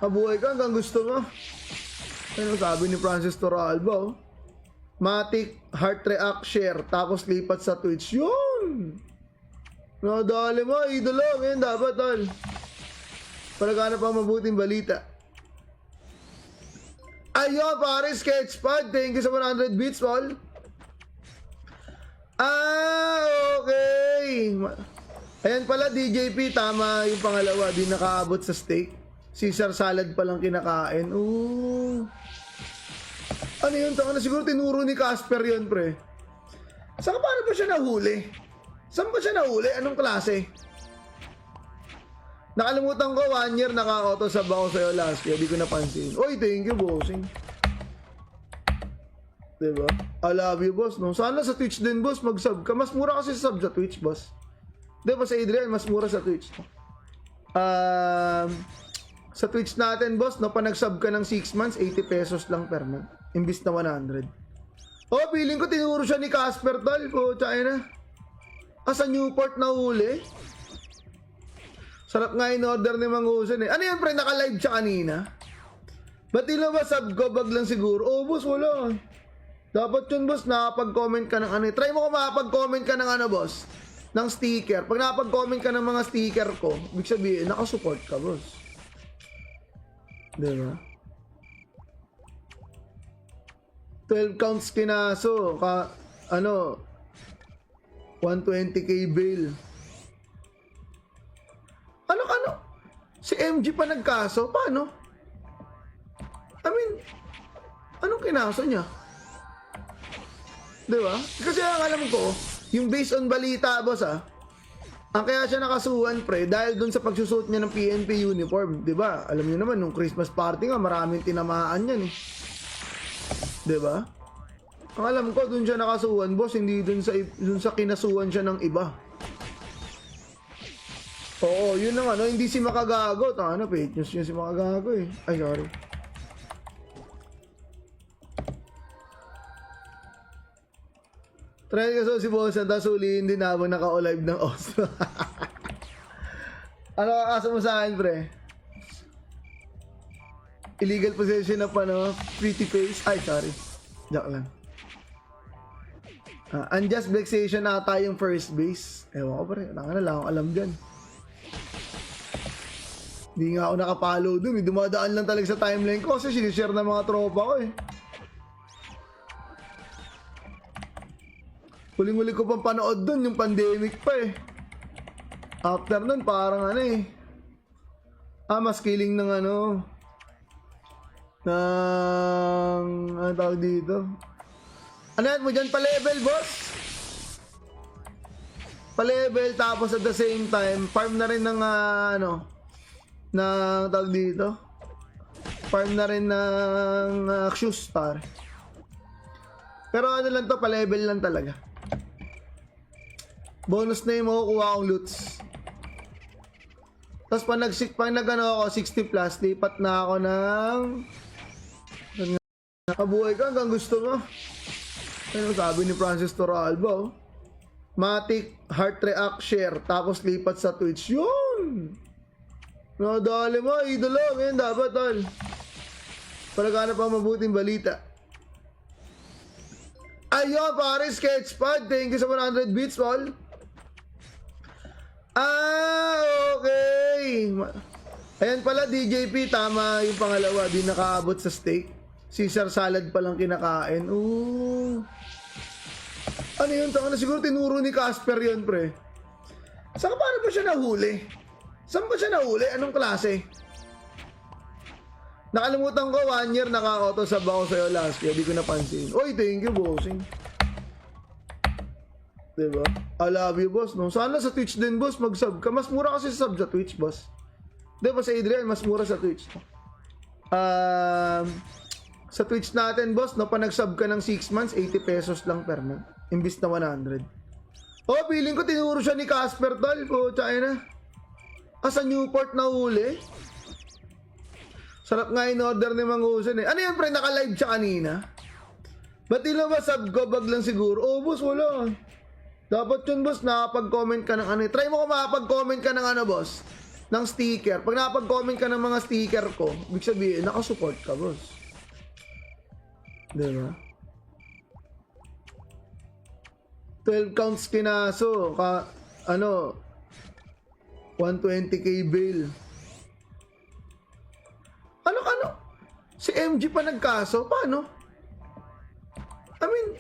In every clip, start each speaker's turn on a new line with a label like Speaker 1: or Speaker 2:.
Speaker 1: Mabuhay ka hanggang gusto mo. Ano sabi ni Francis Torralba, oh. Matic, heart react, share, tapos lipat sa Twitch. Yun! Nadali mo, idolo. Ngayon dapat, tol. Palagana pa mabuting balita. Ayun, pare, Sketchpad. Thank you sa 100 bits, Paul. Okay. Ayan pala, DJP. Tama yung pangalawa. Di nakaabot sa steak. Caesar salad palang kinakain. Ooh. Ano yun? Taka na siguro tinuro ni Casper yun, pre. Saan paano ba siya nahuli? Saan ba siya nahuli? Anong klase? Nakalimutan ko, 1 year naka-auto-sub ako sa'yo last year. Di ko napansin. Oy, thank you, bossing. Diba? I love you, boss. No? Sana sa Twitch din, boss, mag-sub ka. Mas mura kasi sub sa Twitch, boss. Diba sa Adrian, mas mura sa Twitch. Sa Twitch natin, boss, no, pa nag-sub ka ng 6 months, 80 pesos lang per month. Imbis na 100. Oh, feeling ko tinuro siya ni Casper, tol. Po, China. Sa Newport na huli. Sarap nga in-order ni Mang Husen eh. Ano yan, pre? Naka-live siya kanina? Ba't di ba sub ko bag lang siguro? Oh, boss, wala. Dapat yun, boss, nakapag-comment ka ng ano. Try mo kung makapag-comment ka ng ano, boss. Ng sticker. Pag nakapag-comment ka ng mga sticker ko, ibig sabihin, nakasupport ka, boss. Diba? 12 counts kinaso. 120k bail. Ano? Si MG pa nagkaso? Paano? I mean, anong kinaso niya? Diba? Kasi ang alam ko, yung based on balita, boss, ang kaya siya nakasuhan, pre, dahil dun sa pagsusuot niya ng PNP uniform. Diba? Alam niyo naman, nung Christmas party nga, maraming tinamaan yan eh. Diba? Ang alam ko, dun siya nakasuhan, boss, hindi dun sa kinasuhan siya ng iba. Oo, yun ang ano, hindi si Makagago. Ano, fake news yun si Makagago eh. Ay, sorry. Try ka so si Boss at sulihin din habang naka-live ng Oslo. Ano kakasa mo sa akin, pre? Illegal possession of ano, pretty face. Ay, sorry. Joke lang. Unjust vexation ata yung first base. Ewan ko, pre. Lang akong alam dyan. Hindi nga ako nakapollow dun. Dumadaan lang talaga sa timeline ko kasi sinishare ng mga tropa ko eh. Huling-huli ko pang panood dun, yung pandemic pa eh. After nun, parang ano eh. Mas killing ng ano. Ano tawag dito? Ano yan mo dyan? Pa-level, boss? Pa-level, tapos at the same time, farm na rin ng na tawag dito, farm na rin ng shoes, pare. Pero ano lang to, pa-level lang talaga. Bonus na yung makukuha kong loots. Tapos pag nag-ano ako 60 plus, lipat na ako ng nakabuhay ka hanggang gusto mo. Ano sabi ni Francis Torralba, oh. Matic, heart react, share, tapos lipat sa Twitch. Yun! Nadali mo, idolo. Ngayon dapat, tol. Palagana pa mabuting balita. Ayun, pare, Sketchpad. Thank you sa 100 bits, Paul. Okay. Ayan pala, DJP. Tama yung pangalawa. Di nakaabot sa steak. Caesar salad palang kinakain. Ooh. Ano yun? Taka na siguro tinuro ni Casper yun, pre. Saan paano ba siya nahuli? Saan ba siya nahuli? Anong klase? Nakalimutan ko, 1 year naka-auto-sub ako sa'yo last year. Di ko napansin. Oy, thank you, bossing. Diba? I love you, boss. No? Sana sa Twitch din, boss, mag-sub ka. Mas mura kasi sub sa Twitch, boss. Diba sa Adrian, mas mura sa Twitch. Sa Twitch natin, boss, no, pa nag-sub ka ng 6 months, 80 pesos lang per month. Imbis na 100. Oh, feeling ko tinuro siya ni Casper, tol. Po, China. Sa Newport na huli. Sarap nga in-order ni Mang Husen eh. Ano yan, pre? Naka-live siya kanina? Ba't di ba sub ko bag lang siguro? Oh, boss, wala. Dapat yun, boss, nakapag-comment ka ng ano. Try mo kung makapag-comment ka ng ano, boss. ng sticker. Pag nakapag-comment ka ng mga sticker ko, ibig sabihin, nakasupport ka, boss. Diba? 12 counts kinaso, 120k bail. Ano? Si MG pa nagkaso? Paano? I mean,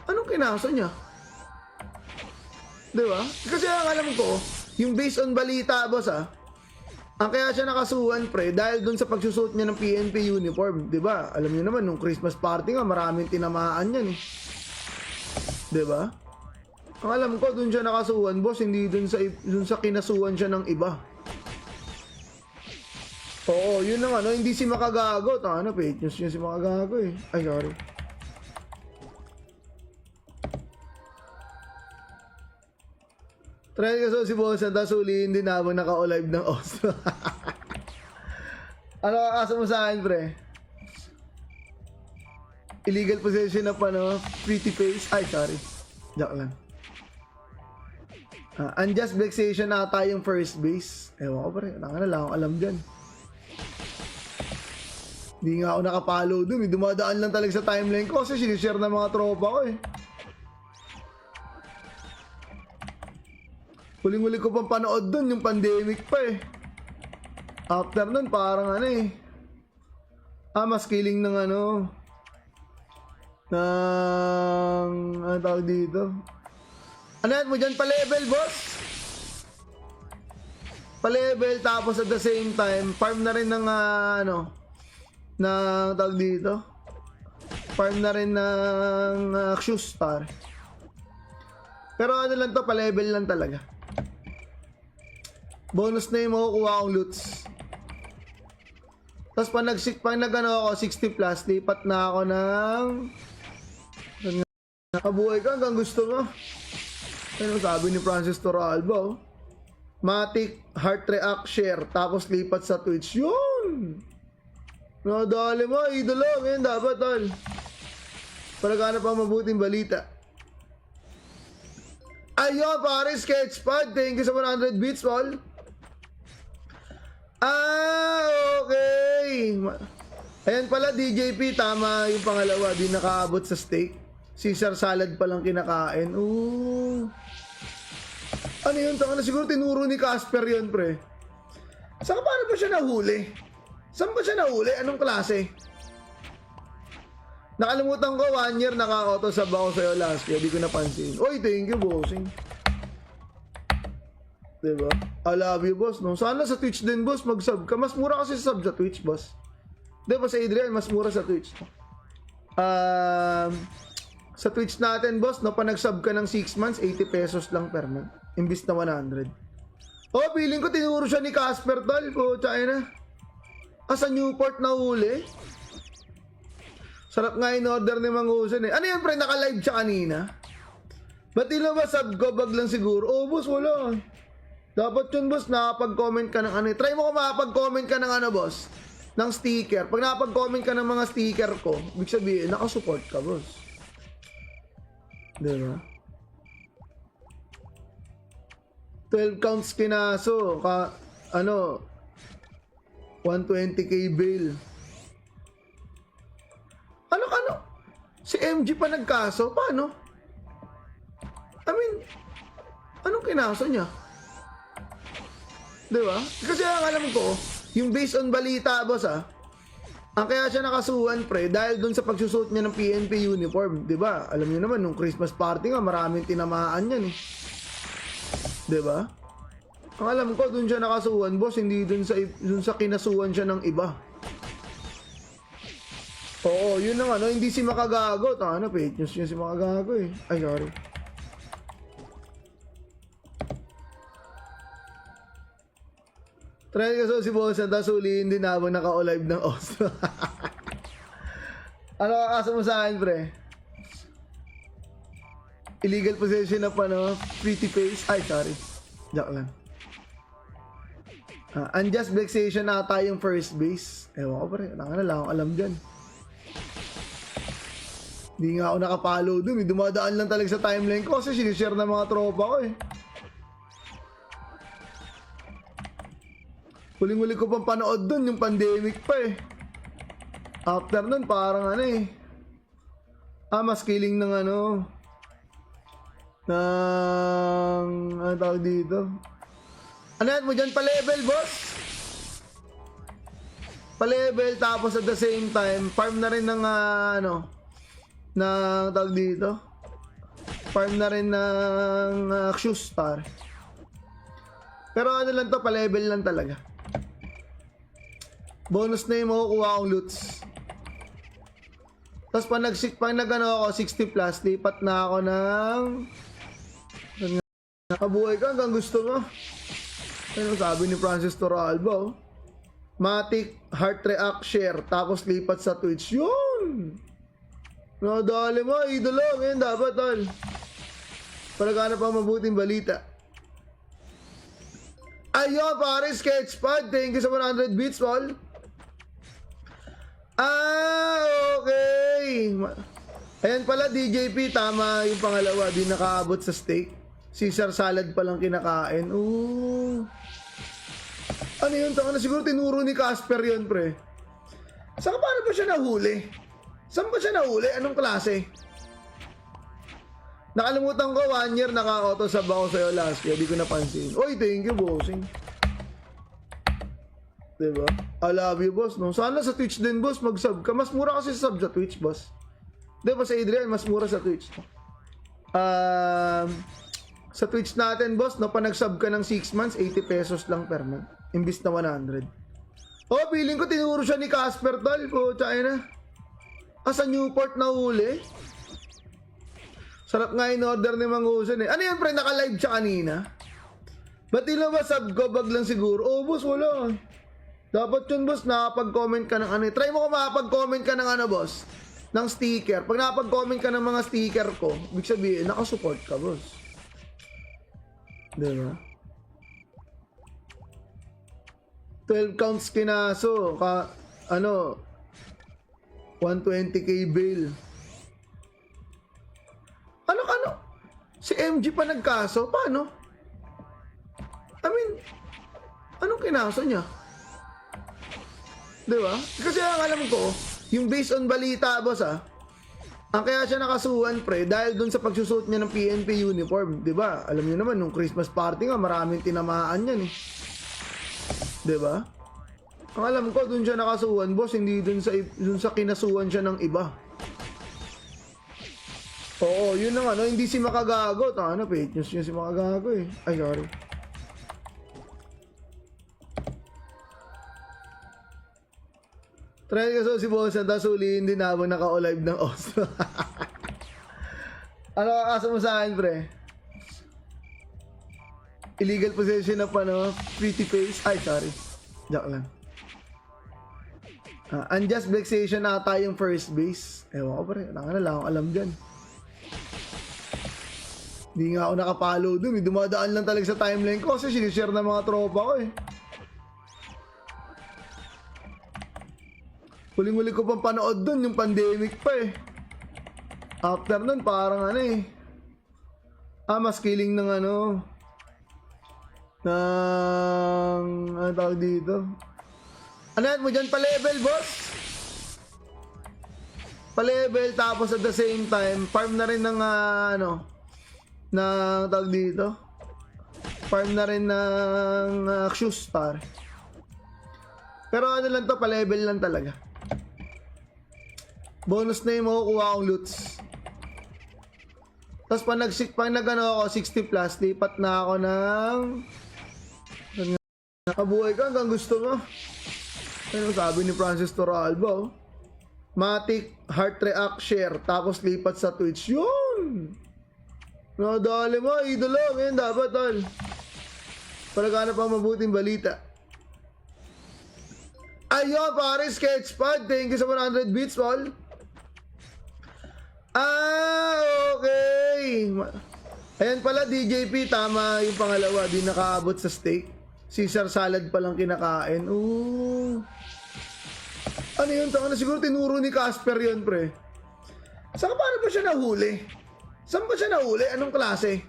Speaker 1: anong kinaso niya? Diba? Kasi ang alam ko, yung based on balita, boss, ang kaya siya nakasuhan, pre, dahil dun sa pagsusuot niya ng PNP uniform. Diba? Alam niyo naman, nung Christmas party nga, maraming tinamaan yan, eh. Diba? Ang alam ko, dun siya nakasuhan, boss, hindi dun sa kinasuhan siya ng iba. Oo, yun ang hindi si Makagago. Fake news yun si Makagago, eh. Ay, sorry. Try ka si Boss, tapos huliin din habang naka-live ng Oslo. Ano kakasa mo sa akin, pre? Illegal possession na pretty face. Ay, sorry. Joke lang. Unjust vexation ata yung first base. Ewan ko, pre. Lang akong alam dyan. Hindi nga ako nakapollow dun. Dumadaan lang talaga sa timeline ko kasi sinishare ng mga tropa ko, eh. Huling-huli ko pang panood dun, yung pandemic pa, eh. After nun, parang mas killing ng tawag dito? Ano yan mo dyan? Pa-level, boss? Pa-level, tapos at the same time, farm na rin ng tawag dito? Farm na rin ng shoes, par. Pero ano lang to, pa-level lang talaga. Bonus na yung makukuha kong loots. Tapos pag nag-ano ako, 60 plus, lipat na ako ng... Nakabuhay ka hanggang gusto mo. Ano sabi ni Francis Toralba, oh? Matic, heart react, share, tapos lipat sa Twitch. Yun! Nadali mo, idolo. Ngayon dapat, tol. Pagkana pa mabuting balita. Ayun, pare, Sketchpad. Thank you sa 100 bits, tol. Okay. Ayan pala, DJP, tama yung pangalawa. Di nakaabot sa steak. Caesar salad palang kinakain. Ooh. Ano yun? Siguro tinuro ni Casper yun, pre. Saka paano ba siya nahuli? Saan ba siya nahuli? Anong klase? Nakalimutan ko, 1 year naka-auto sub ako sa'yo last year. Di ko napansin. Oy, thank you, bossing. Diba? I love you, boss. No? Sana sa Twitch din, boss, mag-sub ka. Mas mura kasi sub sa Twitch, boss. Diba sa Adrian, mas mura sa Twitch. Sa Twitch natin, boss, no, pa nag-sub ka ng 6 months, 80 pesos lang per month. Imbis na 100. Oh, feeling ko tinuro siya ni Casper, tol. Po, China. Sa Newport na huli. Sarap nga in order ni Mangusan, eh. Ano yun, pre? Naka-live siya kanina. Ba't ilo ba sub ko? Bag lang siguro. Oh, boss, wala. Dapat yun, boss, nakapag-comment ka ng Try mo kung makapag-comment ka ng boss. Ng sticker. Pag nakapag-comment ka ng mga sticker ko, ibig sabihin, nakasupport ka, boss. Diba? 12 counts kinaso, 120k bail. Ano? Si MG pa nagkaso? Paano? I mean, anong kinaso niya? Diba? Kasi ang alam ko, yung based on balita, boss, ang kaya siya nakasuhan, pre, dahil dun sa pagsusuot niya ng PNP uniform. Diba? Alam niyo naman, nung Christmas party nga, maraming tinamaan yan, eh. Diba? Ang alam ko, dun siya nakasuhan, boss, hindi dun sa kinasuhan siya ng iba. Oo, yun ang hindi si Makagago. Fake news yun si Makagago, eh. Ay, sorry. Try ka si Boss, tapos huliin din habang naka-live ng Oslo. Ano kakasa mo sa akin, pre? Illegal possession na pretty face. Ay, sorry. Joke lang. Unjust vexation ata yung first base. Ewan ko, pre. Lang akong alam dyan. Hindi nga ako nakapollow dun. Dumadaan lang talaga sa timeline ko kasi sinishare ng mga tropa ko, eh. Huling-huli ko pang panood dun, yung pandemic pa eh. After nun, parang ano eh. Mas killing ng ano. Ano tawag dito? Ano yan mo dyan? Pa-level, boss? Pa-level, tapos at the same time, farm na rin ng na tawag dito. Farm na rin ng shoes star. Pero ano lang to, pa-level lang talaga. Bonus na yung makukuha akong loots. Tapos pag nag-ano ako, 60 plus, lipat na ako ng nakabuhay ka hanggang gusto mo. Ano sabi ni Francis Torralba, oh. Matic, heart react, share, tapos lipat sa Twitch. Yun! Nadali mo, idolo. Ngayon dapat, tol. Palagana pa mabuting balita. Ayun, pare, Sketchpad. Thank you sa 100 bits, Paul. Okay. Ayan pala, DJP, tama yung pangalawa. Di nakaabot sa steak. Caesar salad palang kinakain. Ooh. Ano yun? Taka na siguro tinuro ni Casper yun, pre. Saan paano ba siya nahuli? Saan ba siya nahuli? Anong klase? Nakalimutan ko, 1 year naka-auto-sub ako sa'yo last year. Di ko napansin. Oy, thank you, bossing. Diba? I love you, boss. No? Sana sa Twitch din, boss, mag-sub ka. Mas mura kasi sub sa Twitch, boss. Diba sa Adrian, mas mura sa Twitch. Sa Twitch natin, boss, no, pa nag-sub ka ng 6 months, 80 pesos lang per month. Imbis na 100. Oh, feeling ko tinuro siya ni Casper, tol. Po, China. Sa Newport na huli. Sarap nga in order ni Mang Husen eh. Ano yan, pre? Naka-live siya kanina? Ba't di ba sub ko? Bag lang siguro. Oh, boss, wala. Dapat yun, boss, nakapag-comment ka ng ano. Try mo kung makapag-comment ka ng ano, boss. Ng sticker. Pag nakapag-comment ka ng mga sticker ko, ibig sabihin, nakasupport ka, boss. Diba? 12 counts kinaso. 120k bail. Ano? Si MG pa nagkaso? Paano? I mean, anong kinaso niya? Diba? Kasi ang alam ko, yung based on balita, boss, ang kaya siya nakasuhan, pre, dahil dun sa pagsusuot niya ng PNP uniform. Diba? Alam niyo naman, nung Christmas party nga, maraming tinamaan yan eh. Diba? Ang alam ko, dun siya nakasuhan, boss, hindi dun sa kinasuhan siya ng iba. Oo, yun ang ano, hindi si Makagago. Fake news yun si Makagago eh. Ay, sorry. Try ka so si Boss at sulihin din habang naka-live ng Oslo. Ano kakaso mo sa akin, pre? Illegal possession na pretty face. Ay, sorry. Joke lang. Unjust vexation ata yung first base. Ewan ko, pre. Lang akong alam dyan. Hindi nga ako nakapollow dun. Dumadaan lang talaga sa timeline ko kasi sinishare ng mga tropa ko eh. Huling-huli ko pang panood dun, yung pandemic pa eh. After nun, parang ano eh. Mas killing ng ano. Ano tawag dito? Ano yan mo dyan? Pa-level, boss? Pa-level, tapos at the same time, farm na rin ng na tawag dito. Farm na rin ng shoes star. Pero ano lang to, pa-level lang talaga. Bonus na yung makukuha akong loots. Tapos pag nag-ano ako, 60 plus, lipat na ako ng nakabuhay ka hanggang gusto mo. Ano sabi ni Francis Torralba, oh. Matic, heart react, share, tapos lipat sa Twitch. Yun! Nadali mo, idolo. Ngayon dapat, tol. Palagana pa mabuting balita. Ayun, pare, Sketchpad. Thank you sa 100 bits, Paul. Okay. Ayan pala, DJP, tama yung pangalawa. Di nakaabot sa steak. Caesar salad palang kinakain. Ooh. Ano yun? Taka na siguro tinuro ni Casper yun, pre. Saan paano ba siya nahuli? Saan ba siya nahuli? Anong klase?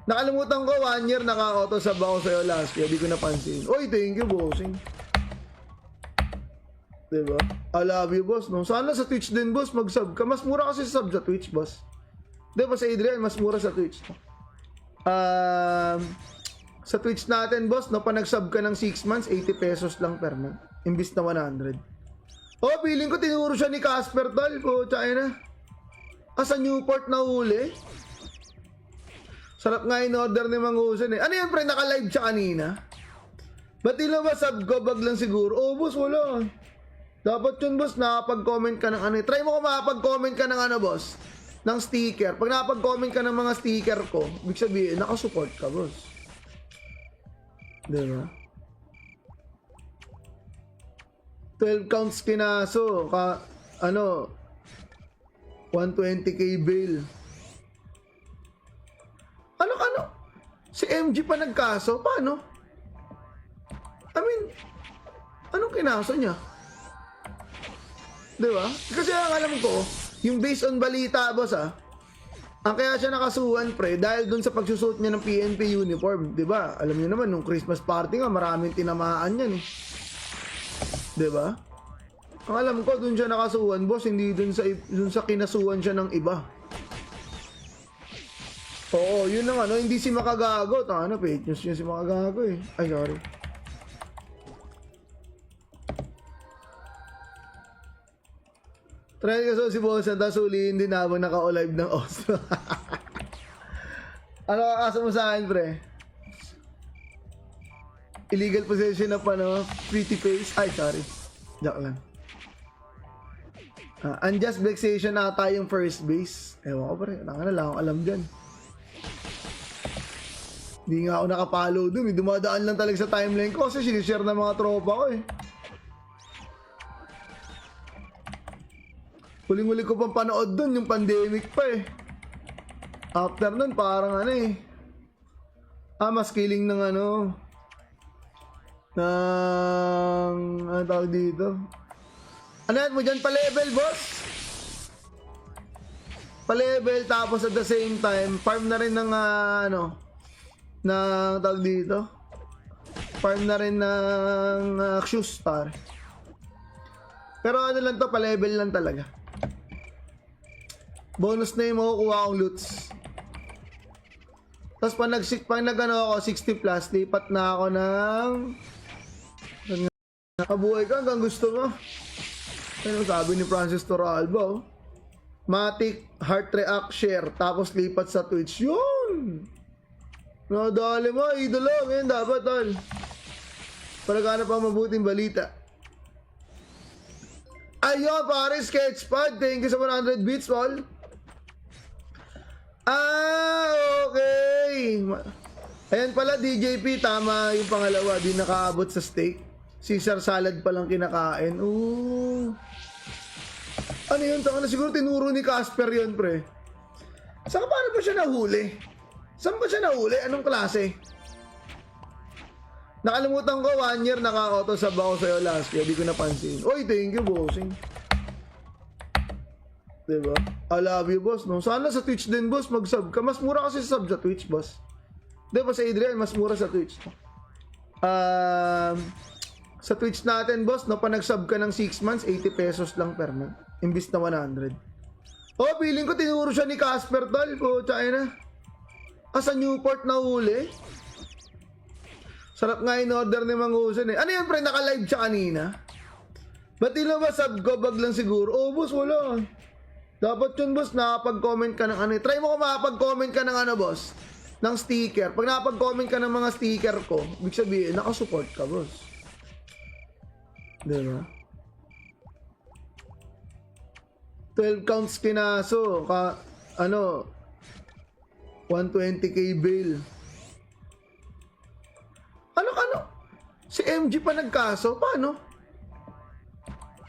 Speaker 1: Nakalimutan ko, 1 year naka-auto sub ako sa'yo last year. Di ko napansin. Oy, thank you, bossing. Diba? I love you, boss. No? Sana sa Twitch din, boss, mag-sub ka. Mas mura kasi sub sa Twitch, boss. Diba sa Adrian, mas mura sa Twitch. Sa Twitch natin, boss, no, pa nag-sub ka ng 6 months, 80 pesos lang per month. Imbis na 100. Oh, feeling ko tinuro siya ni Casper, tol. Po, China. Sa Newport na huli. Sarap nga in order ni Mang Husen eh. Ano yan, pre? Naka-live siya kanina. Ba't ilo ba sub ko bag lang siguro? Oh, boss, wala. Dapat yun, boss, nakapag-comment ka ng ano. Try mo kung makapag-comment ka ng ano, boss. Ng sticker. Pag nakapag-comment ka ng mga sticker ko, ibig sabihin, nakasupport ka, boss. Diba? 12 counts kinaso. 120k bail. Ano? Si MG pa nagkaso? Paano? I mean, anong kinaso niya? Diba? Kasi ang alam ko, yung based on balita, boss, ang kaya siya nakasuhan, pre, dahil dun sa pagsusuot niya ng PNP uniform. Diba? Alam niyo naman, nung Christmas party nga, maraming tinamaan yan eh. Diba? Ang alam ko, dun siya nakasuhan, boss, hindi dun sa kinasuhan siya ng iba. Oo, yun ang ano, hindi si Makagago. Fake news yun si Makagago eh. Ay, sorry. Try ko si Boss at sulihin din habang naka-live ng Oslo. Ano kakasa mo sa akin, pre? Illegal possession na pretty face. Ay, sorry. Joke lang. Unjust vexation ata yung first base. Ewan ko, pre. Lang akong alam dyan. Hindi nga ako nakapollow dun. Dumadaan lang talaga sa timeline ko kasi sinishare ng mga tropa ko eh. Huling-huli ko pang panood dun, yung pandemic pa eh. After nun, parang mas killing ng tawag dito? Ano yan mo dyan? Pa-level, boss? Pa-level, tapos at the same time, farm na rin ng tawag dito? Farm na rin ng shoes, pare. Pero ano lang to, pa-level lang talaga. Bonus na yung makukuha kong loots. Tapos pag nag-ano ako, 60 plus, lipat na ako ng... Nakabuhay ka hanggang gusto mo. Ano sabi ni Francis Toralba, Matic, Heart React, Share, tapos lipat sa Twitch. Yun! Nadali mo, idolo. Ngayon dapat, tol. Pagkana pa mabuting balita. Ayun, pare, Sketchpad. Thank you sa 100 bits, tol. Okay. Ayan pala, DJP, tama yung pangalawa. Di nakaabot sa steak. Caesar salad palang kinakain. Ooh. Ano yun? Siguro tinuro ni Casper yun, pre. Saka paano ba siya nahuli? Saan ba siya nahuli? Anong klase? Nakalimutan ko, 1 year naka-auto sub ako sa'yo last year. Di ko napansin. Oy, thank you, bossing. Diba? I love you, boss. No? Sana sa Twitch din, boss, mag-sub ka. Mas mura kasi sub sa Twitch, boss. Diba sa Adrian, mas mura sa Twitch. Sa Twitch natin, boss, no, pa nag-sub ka ng 6 months, 80 pesos lang per month. Imbis na 100. Oh, feeling ko tinuro siya ni Casper, tol. Po, China. Sa Newport na huli. Sarap nga in order ni Mang Husen eh. Ano yan, pre? Naka-live siya kanina. Ba't ilo ba sub ko bag lang siguro? Oh, boss, wala. Dapat yun, boss, nakapag-comment ka ng ano. Try mo kung makapag-comment ka ng boss. Ng sticker. Pag nakapag-comment ka ng mga sticker ko, ibig sabihin, nakasupport ka, boss. Diba? 12 counts kinaso. 120k bail. Ano? Si MG pa nagkaso? Paano?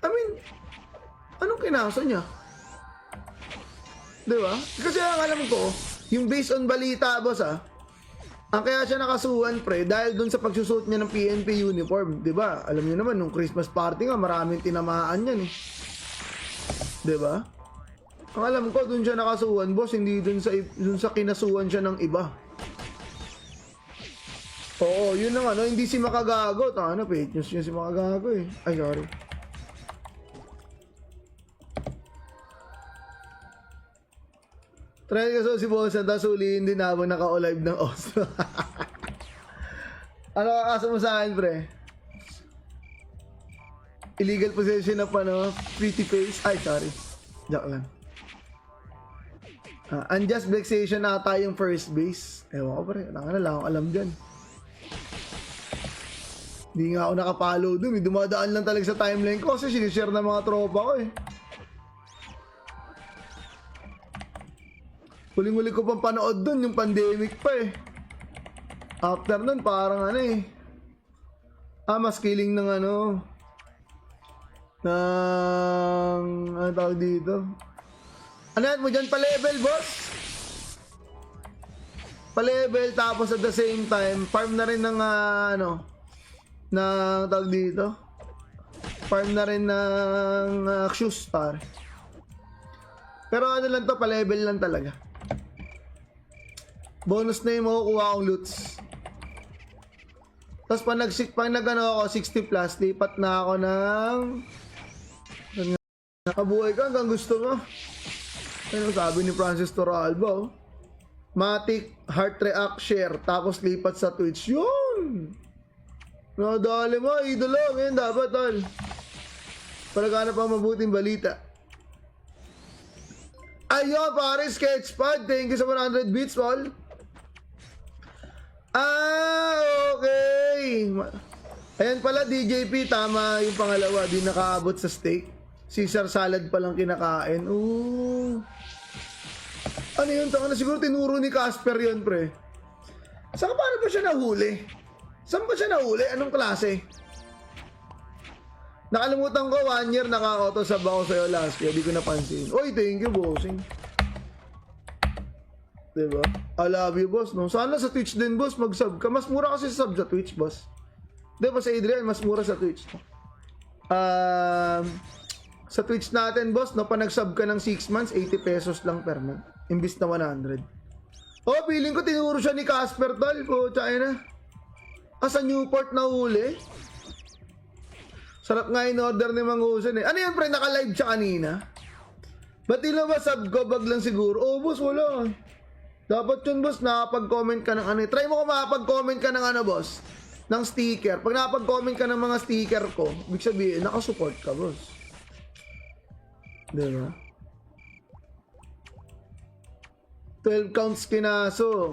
Speaker 1: I mean, anong kinaso niya? Diba? Kasi ang alam ko, yung based on balita, boss, ang kaya siya nakasuhan, pre, dahil dun sa pagsusuot niya ng PNP uniform. Diba? Alam niyo naman, nung Christmas party nga, maraming tinamaan yan eh. Diba? Ang alam ko, dun siya nakasuhan, boss, hindi dun sa kinasuhan siya ng iba. Oo, yun ang ano, hindi si Makagago. Ano, fake news yun si Makagago eh. Ay, sorry. Try ka so si Bosa, tapos huliin din habang naka-live ng Oslo. Ano kakasa mo sa akin, pre? Illegal possession of ano, pretty face. Ay, sorry. Joke lang. Unjust vexation ata yung first base. Ewan ko, pre. Lang akong alam dyan. Hindi nga ako nakapollow dun. Dumadaan lang talaga sa timeline ko kasi sinishare ng mga tropa ko eh. Huling-huli ko pang panood dun, yung pandemic pa eh. After nun, parang ano eh. Mas killing ng ano. Ano tawag dito? Ano yan mo dyan? Pa-level, boss? Pa-level, tapos at the same time, farm na rin ng ano. Na tawag dito? Farm na rin ng shoes, pare. Pero ano lang to, pa-level lang talaga. Bonus na yung makukuha akong loots. Tapos pag nag-ano ako, 60 plus, lipat na ako ng... Nakabuhay ka hanggang gusto mo. Ano sabi ni Francis Torralba, oh. Matic, heart react, share, tapos lipat sa Twitch. Yun! Nadali mo, idolo. Ngayon dapat, tol. Palagana pa mabuting balita. Ayun, pare, Sketchpad. Thank you sa 100 bits, tol. Okay. Ayan pala, DJP, tama yung pangalawa. Di nakaabot sa steak. Caesar salad palang kinakain. Ooh. Ano yun? Tanga na siguro tinuro ni Casper yun, pre. Saan paano ba siya nahuli? Saan ba siya nahuli? Anong klase? Nakalimutan ko, 1 year naka-auto-sub ako sa'yo last year. Di ko napansin. Oy, thank you, bossing. Diba? I love you, boss. No? Sana sa Twitch din, boss, mag-sub ka. Mas mura kasi sub sa Twitch, boss. Diba sa Adrian, mas mura sa Twitch. Sa Twitch natin, boss, no, pa nag-sub ka ng 6 months, 80 pesos lang per month. Imbis na 100. Oh, feeling ko tinuro siya ni Casper, tol. Pucha, na. Sa Newport na huli. Sarap nga in order ni Mang Husen eh. Ano yan, pre? Naka-live siya kanina? Ba't di ba sub ko? Bag lang siguro. Oh, boss, wala. Dapat yun, boss, nakapag-comment ka ng ano. Try mo kung makapag-comment ka ng ano, boss. Ng sticker. Pag nakapag-comment ka ng mga sticker ko, ibig sabihin, nakasupport ka, boss. Diba? 12 counts kinaso.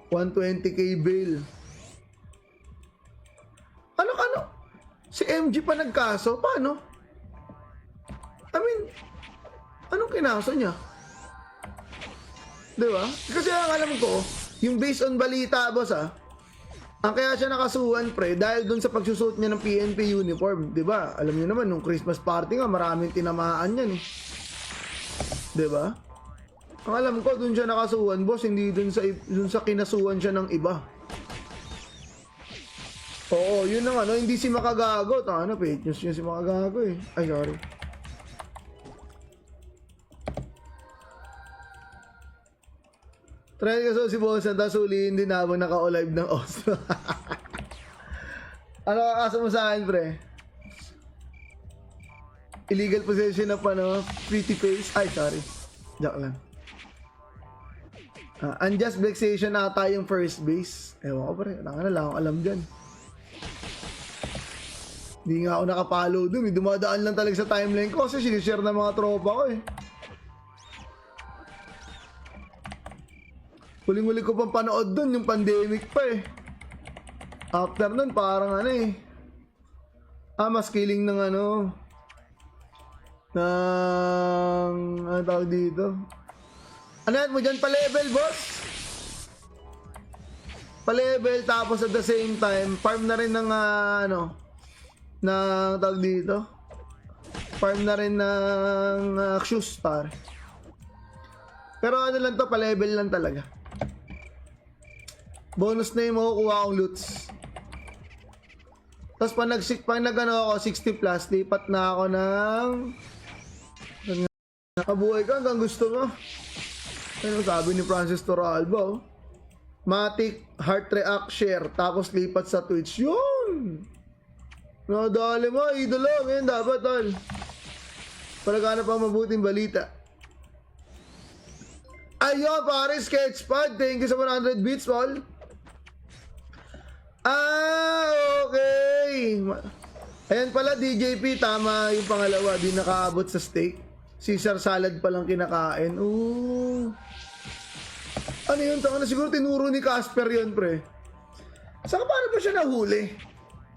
Speaker 1: 120k bail. Ano? Si MG pa nagkaso? Paano? I mean, anong kinaso niya? Diba? Kasi ang alam ko, yung based on balita, boss ang kaya siya nakasuhan, pre, dahil dun sa pagsusuot niya ng PNP uniform. Diba? Alam niyo naman, nung Christmas party nga, maraming tinamaan yan eh. Diba? Ang alam ko, dun siya nakasuhan, boss, hindi dun sa kinasuhan siya ng iba. Oo, yun ang ano, hindi si Makagago. Ano, fake news yun si Makagago eh. Ay, sorry. Try ka so si Bosa, tapos huliin din habang naka-live ng Oslo. Ano kakasa mo sa akin, pre? Illegal possession of ano, pretty face. Ay, sorry. Joke lang. Unjust vexation ata yung first base. Ewan ko, pre. Lang akong alam dyan. Hindi nga ako nakapollow dun. Dumadaan lang talaga sa timeline ko kasi sinishare ng mga tropa ko eh. Huling-huli ko pang panood dun, yung pandemic pa eh. After nun, parang ano eh. Mas killing ng ano. Ano tawag dito? Ano yan mo dyan? Pa-level, boss? Pa-level, tapos at the same time, farm na rin ng ano. Na tawag dito. Farm na rin ng shoes, pare. Pero ano lang to, pa-level lang talaga. Bonus na yung makukuha akong loots. Tapos pag nag-ano ako, 60 plus, lipat na ako ng... Nakabuhay ka hanggang gusto mo. Ano sabi ni Francis Torralba, oh. Matic, heart react, share, tapos lipat sa Twitch. Yun! Nadali mo, idolo. Ngayon dapat, tol. Palagana pa mabuting balita. Ayun, pare, Sketchpad. Thank you sa 100 bits, tol. Okay. Ayan pala, DJP. Tama yung pangalawa. Di nakaabot sa steak. Caesar salad palang kinakain. Ooh. Ano yun? Tanga na siguro tinuro ni Casper yun, pre. Saka paano ba siya nahuli?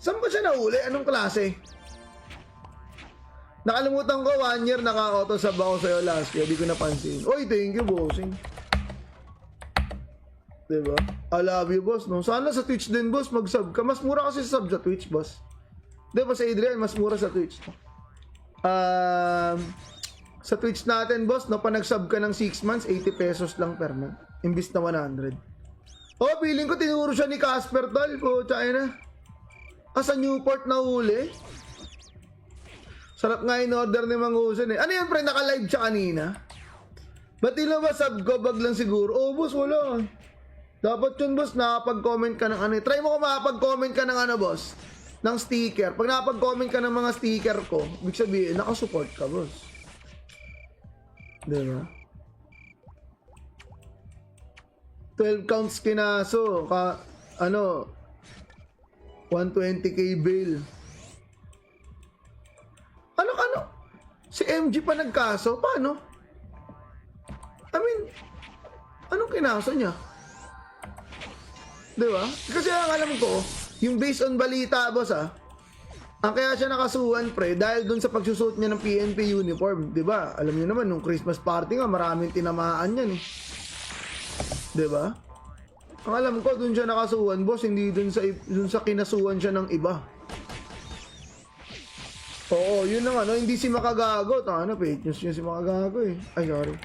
Speaker 1: Saan ba siya nahuli? Anong klase? Nakalimutan ko, 1 year naka-auto sub ako sa'yo last year. Di ko napansin. Oy, thank you, bossing. Diba? I love you, boss. No? Sana sa Twitch din, boss, mag-sub ka. Mas mura kasi sub sa Twitch, boss. Diba sa Adrian, mas mura sa Twitch. Sa Twitch natin, boss, no, pa nag-sub ka ng 6 months, 80 pesos lang per month. Imbis na 100. Oh, feeling ko tinuro siya ni Casper, tol. Po, China. Sa Newport na huli. Sarap nga in order ni Mang Husen eh. Ano yan, pre? Naka-live siya kanina. Ba't di ba sub ko bag lang siguro? Oh, boss, wala. Dapat yun, boss, nakapag-comment ka ng ano. Try mo kung makapag-comment ka ng ano, boss. Ng sticker. Pag nakapag-comment ka ng mga sticker ko, ibig sabihin, nakasupport ka, boss. Diba? 12 counts kinaso. 120k bail. Ano? Si MG pa nagkaso? Paano? I mean, anong kinaso niya? Diba? Kasi ang alam ko, yung based on balita, boss, ang kaya siya nakasuhan, pre, dahil dun sa pagsusuot niya ng PNP uniform. Diba? Alam niyo naman, nung Christmas party nga, maraming tinamaan yan eh. Diba? Ang alam ko, dun siya nakasuhan, boss, hindi dun sa kinasuhan siya ng iba. Oo, yun ang ano, hindi si Makagago. Tanga na, fake news yun si Makagago eh. Ay, sorry.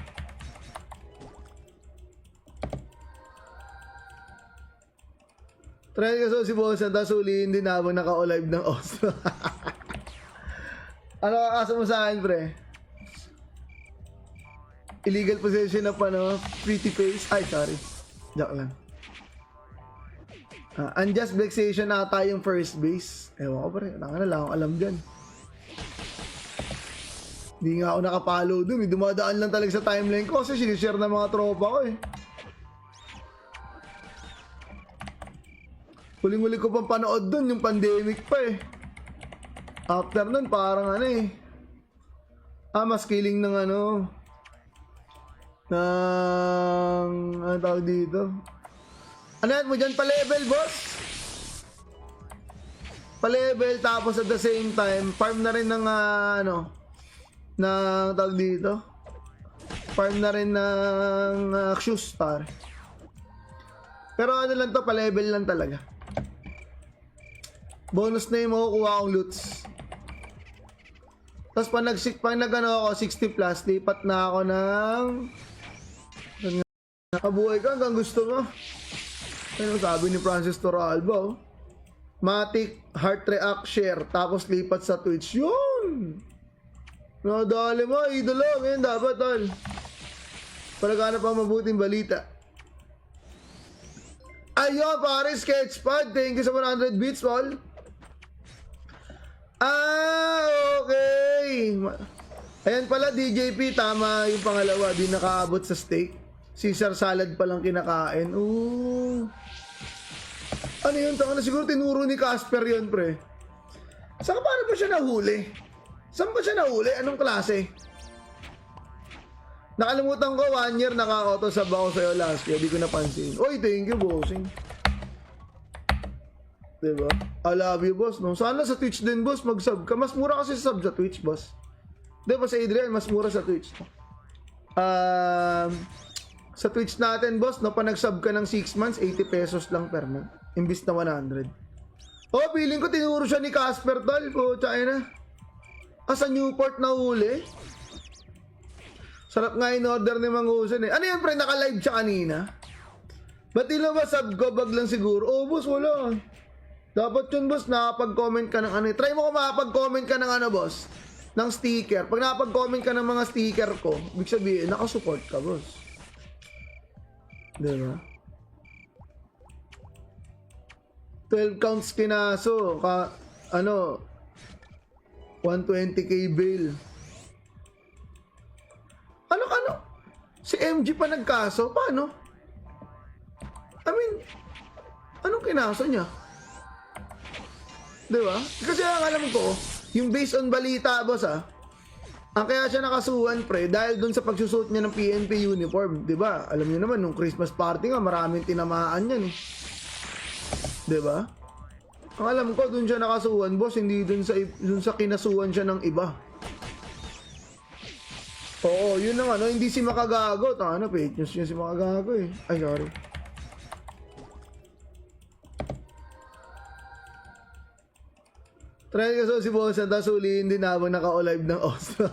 Speaker 1: Try ko si Boss at sulihin din habang naka-live ng Oslo. Ano kakasa mo sa akin, pre? Illegal possession na pretty face. Ay, sorry. Joke lang. Unjust vexation ata yung first base. Ewan ko, pre. Lang akong alam dyan. Hindi nga ako nakapalo dun. Dumadaan lang talaga sa timeline ko kasi sinishare ng mga tropa ko eh. Huling-huli ko pang panood dun, yung pandemic pa eh. After nun, parang ano eh. Mas killing ng ano tawag dito? Ano yan mo dyan? Pa-level, boss? Pa-level, tapos at the same time, farm na rin ng tawag dito? Farm na rin ng shoes, par. Pero ano lang to, pa-level lang talaga. Bonus na yung makukuha kong loots. Tapos pag nag-ano ako, 60 plus, lipat na ako ng nakabuhay ka hanggang gusto mo. Ano sabi ni Francis Toralba, Matic, heart react, share, tapos lipat sa Twitch. Yun! Nadali mo, idolo. Ngayon dapat, tol. Palagana pa mabuting balita. Ayun, pare, Sketchpad. Thank you sa 100 bits, tol. Okay. Ayan pala, DJP. Tama yung pangalawa. Di nakaabot sa steak. Caesar salad palang kinakain. Ooh. Ano yun? Tanga na siguro tinuro ni Casper yun, pre. Saka paano ba siya nahuli? Saan ba siya nahuli? Anong klase? Nakalimutan ko, 1 year naka-auto sub ako sa'yo last year. Di ko napansin. Oy, thank you, bossing. Diba? I love you, boss. No? Sana sa Twitch din, boss, mag-sub ka. Mas mura kasi sub sa Twitch, boss. Diba sa Adrian, mas mura sa Twitch. Sa Twitch natin, boss, no, pa nag-sub ka ng 6 months, 80 pesos lang per month. Imbis na 100. Oh, feeling ko tinuro siya ni Casper, tol. Po, China. Sa Newport na huli. Sarap nga in order ni Mang Husen eh. Ano yan, pre? Naka-live siya kanina. Ba't di ba sub ko bag lang siguro? Oh, boss, wala. Dapat yun, boss, nakapag-comment ka ng ano. Try mo kung makapag-comment ka ng ano, boss. Ng sticker. Pag nakapag-comment ka ng mga sticker ko, ibig sabihin, nakasupport ka, boss. Diba? 12 counts kinaso, ano, 120k bail. Ano? Si MG pa nagkaso? Paano? I mean, anong kinaso niya? Diba? Kasi ang alam ko, yung based on balita, boss ang kaya siya nakasuhan, pre, dahil dun sa pagsusuot niya ng PNP uniform. Diba? Alam niyo naman, nung Christmas party nga, maraming tinamaan yan eh. Diba? Ang alam ko, dun siya nakasuhan, boss, hindi dun sa kinasuhan siya ng iba. Oo, yun ang ano, hindi si Makagago. Ano, fake news yun si Makagago eh. Ay, sorry. Try ka so si Boss, tapos ulihin din habang naka-live ng Oslo.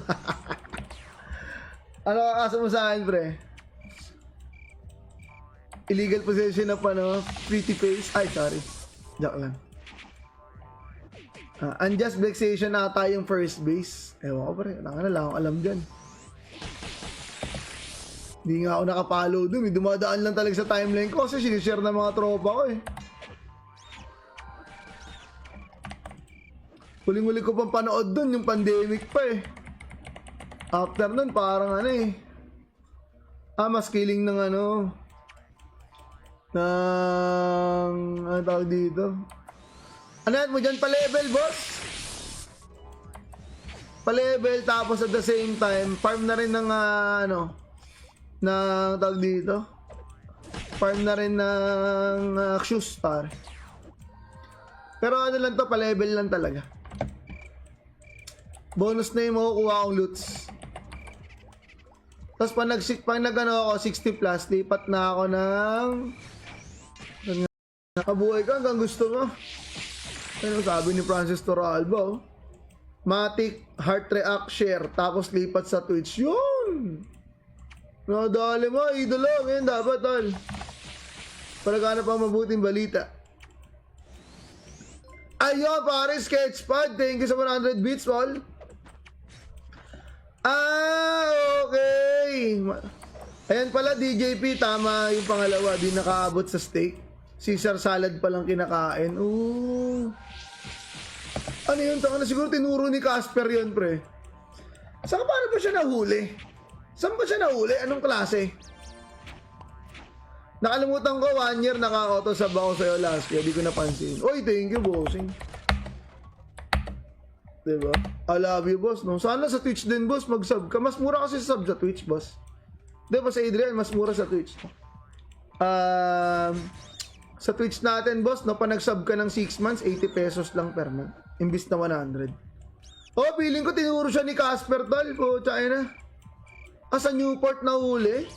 Speaker 1: Ano kakasa mo sa akin, pre? Illegal possession of ano, pretty face. Ay, sorry. Joke lang. Unjust vexation ata yung first base. Ewan ko, pre. Lang akong alam dyan. Hindi nga ako nakapalo dun. Dumadaan lang talaga sa timeline ko kasi sinishare ng mga tropa ko eh. Huling-huli ko pang panood dun, yung pandemic pa eh. After nun, parang ano eh. Mas killing ng ano. Ano tawag dito? Ano yan mo dyan? Pa-level, boss? Pa-level, tapos at the same time, farm na rin ng na tawag dito. Farm na rin ng shoes, pare. Pero ano lang to, pa-level lang talaga. Bonus na yung makukuha akong loots. Tapos pag nag-ano ako, 60 plus, lipat na ako ng nakabuhay ka hanggang gusto mo. Ano sabi ni Francis Torralba, oh. Matic, heart react, share, tapos lipat sa Twitch. Yun! Nadali mo, idolo. Ngayon dapat, tol. Palagana pa mabuting balita. Ayun, pare, Sketchpad. Thank you sa 100 bits, tol. Okay. Ayan pala, DJP, tama yung pangalawa. Di nakaabot sa steak. Caesar salad palang kinakain. Ooh. Ano yun? Taka na siguro tinuro ni Casper yun, pre. Saka paano ba siya nahuli? Saan ba siya nahuli? Anong klase? Nakalimutan ko, 1 year naka-auto-sub ako sa'yo last year. Di ko napansin. Oy, thank you, bossing. Diba? I love you, boss. No? Sana sa Twitch din, boss, mag-sub ka. Mas mura kasi sub sa Twitch, boss. Diba sa Adrian, mas mura sa Twitch. Sa Twitch natin, boss, no, pa nag-sub ka ng 6 months, 80 pesos lang per month. Imbis na 100. Oh, feeling ko tinuro siya ni Casper, tol. Po, China. Sa Newport na huli.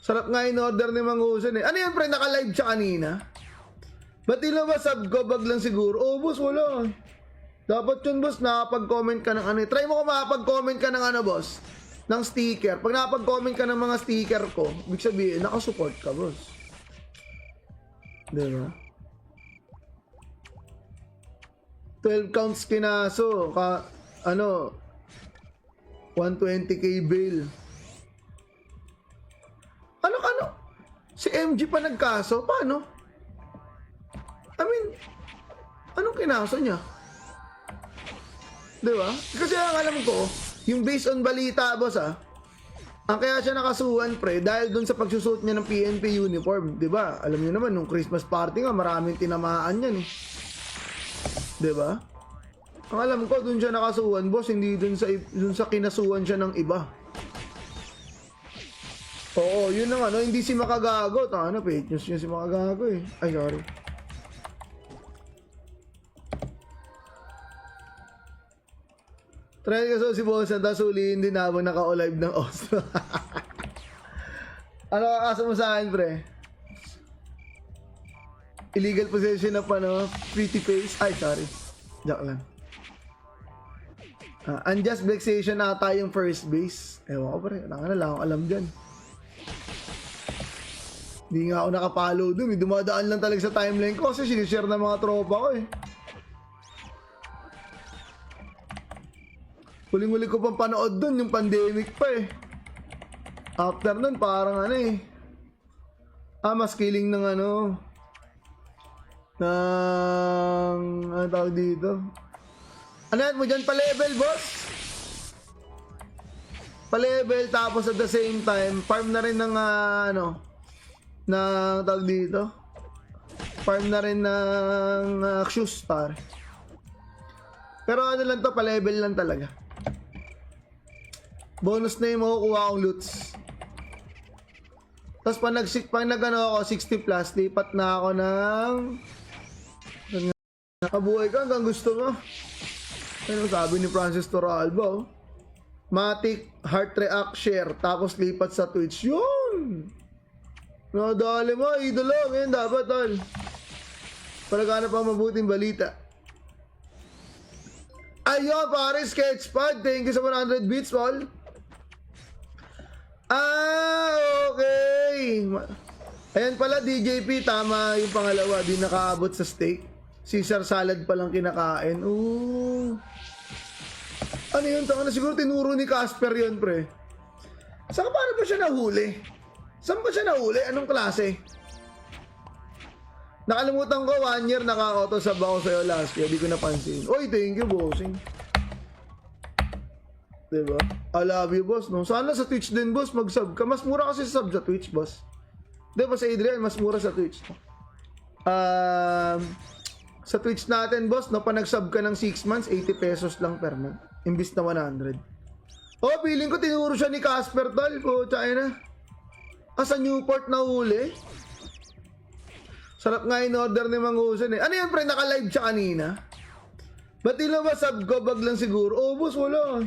Speaker 1: Sarap nga in order ni Mang Husen eh. Ano yan, pre? Naka-live siya kanina? Ba't di ba sub ko? Bag lang siguro. Oh, boss, wala. Dapat yun, boss, nakapag-comment ka ng ano. Try mo kung makapag-comment ka ng ano, boss. Ng sticker. Pag nakapag-comment ka ng mga sticker ko, ibig sabihin, nakasupport ka, boss. Diba? 12 counts kinaso. Ano, 120k bail. Ano? Si MG pa nagkaso? Paano? I mean, anong kinaso niya? Diba? Kasi ang alam ko, yung based on balita, boss ang kaya siya nakasuhan, pre, dahil dun sa pagsusuot niya ng PNP uniform. Diba? Alam niyo naman, nung Christmas party nga, maraming tinamaan yan eh. Diba? Ang alam ko, dun siya nakasuhan, boss, hindi dun sa kinasuhan siya ng iba. Oo, yun ang ano, hindi si Makagago. Ano, fake news yun si Makagago eh. Ay, sorry. Try ka so si Boss, tapos ulihin din habang naka-live ng Oslo. Ano kakasa mo sa akin, pre? Illegal possession of ano, pretty face. Ay, sorry. Joke lang. Unjust vexation ata yung first base. Ewan ko, pre. Lang akong alam dyan. Hindi nga ako nakapalo dun. Dumadaan lang talaga sa timeline ko kasi sinishare ng mga tropa ko eh. Huling-huli ko pang panood dun, yung pandemic pa eh. After nun, parang ano eh. Mas killing ng ano. ng ano tawag dito? Ano yan mo dyan? Pa-level, boss? Pa-level, tapos at the same time, farm na rin ng ano, ng tawag dito? Farm na rin ng Shoe Star. Pero ano lang to, pa-level lang talaga. Bonus na yung makukuha kong loots. Tapos pag nag-ano ako, 60 plus, lipat na ako ng nakabuhay ka hanggang gusto mo. Ano sabi ni Francis Toralba, oh. Matic, Heart React, Share, tapos lipat sa Twitch. Yun! Nadali mo, idolo. Ngayon dapat, tol. Palagana pa mabuting balita. Ayun, pare, Sketchpad. Thank you sa 100 bits, Paul. Okay. Ayan pala, DJP. Tama yung pangalawa. Di nakaabot sa steak. Caesar salad palang kinakain. Ooh. Ano yun? Tanga na siguro tinuro ni Casper yun, pre. Saan paano ba siya nahuli? Saan ba siya nahuli? Anong klase? Nakalimutan ko, 1 year naka-auto sub ako sa'yo last year. Di ko napansin. Oy, thank you, bossing. Diba? I love you, boss. No? Sana sa Twitch din, boss, mag-sub ka. Mas mura kasi sub sa Twitch, boss. Diba sa Adrian, mas mura sa Twitch. Sa Twitch natin, boss, no, pa nag-sub ka ng 6 months, 80 pesos lang per month. Imbis na 100. Oh, feeling ko tinuro siya ni Casper, tol. Po, China. Sa Newport na huli. Sarap nga in-order ni Mang Husen eh. Ano yan, pre? Naka-live siya kanina? Ba't di ba sub ko bag lang siguro? Oh, boss, wala.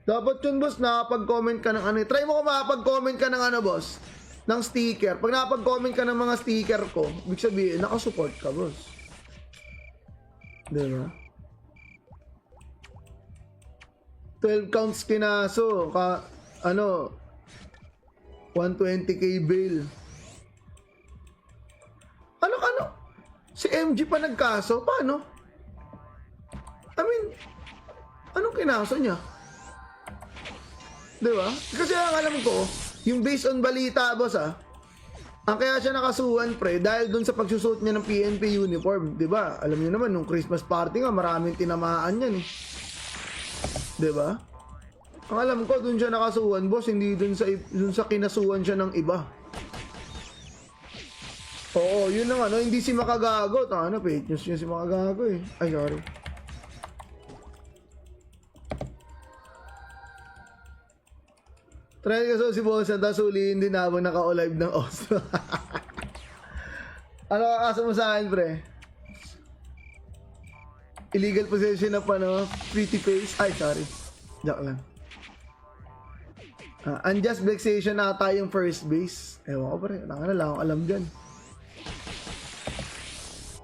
Speaker 1: Dapat yun, boss, nakapag-comment ka ng ano. Try mo kung makapag-comment ka ng ano, boss. Ng sticker. Pag nakapag-comment ka ng mga sticker ko, ibig sabihin, nakasupport ka, boss. Diba? 12 counts kinaso. Ano, 120k bail. Ano? Si MG pa nagkaso? Paano? I mean, anong kinaso niya? Diba? Kasi ang alam ko, yung based on balita, boss, ang kaya siya nakasuhan, pre, dahil dun sa pagsusuot niya ng PNP uniform. Diba? Alam niyo naman, nung Christmas party nga, maraming tinamaan yan eh. Diba? Ang alam ko, dun siya nakasuhan, boss, hindi dun sa kinasuhan siya ng iba. Oo, yun ang ano, hindi si Makagago. Ano, fake news yun si Makagago eh. Ay, sorry. Try ko si Boss at sulihin din habang naka-live ng Oslo. Ano kakasa mo sa akin, pre? Illegal possession na pretty face. Ay, sorry. Joke lang. Unjust vexation ata yung first base. Ewan ko, pre. Lang akong alam dyan.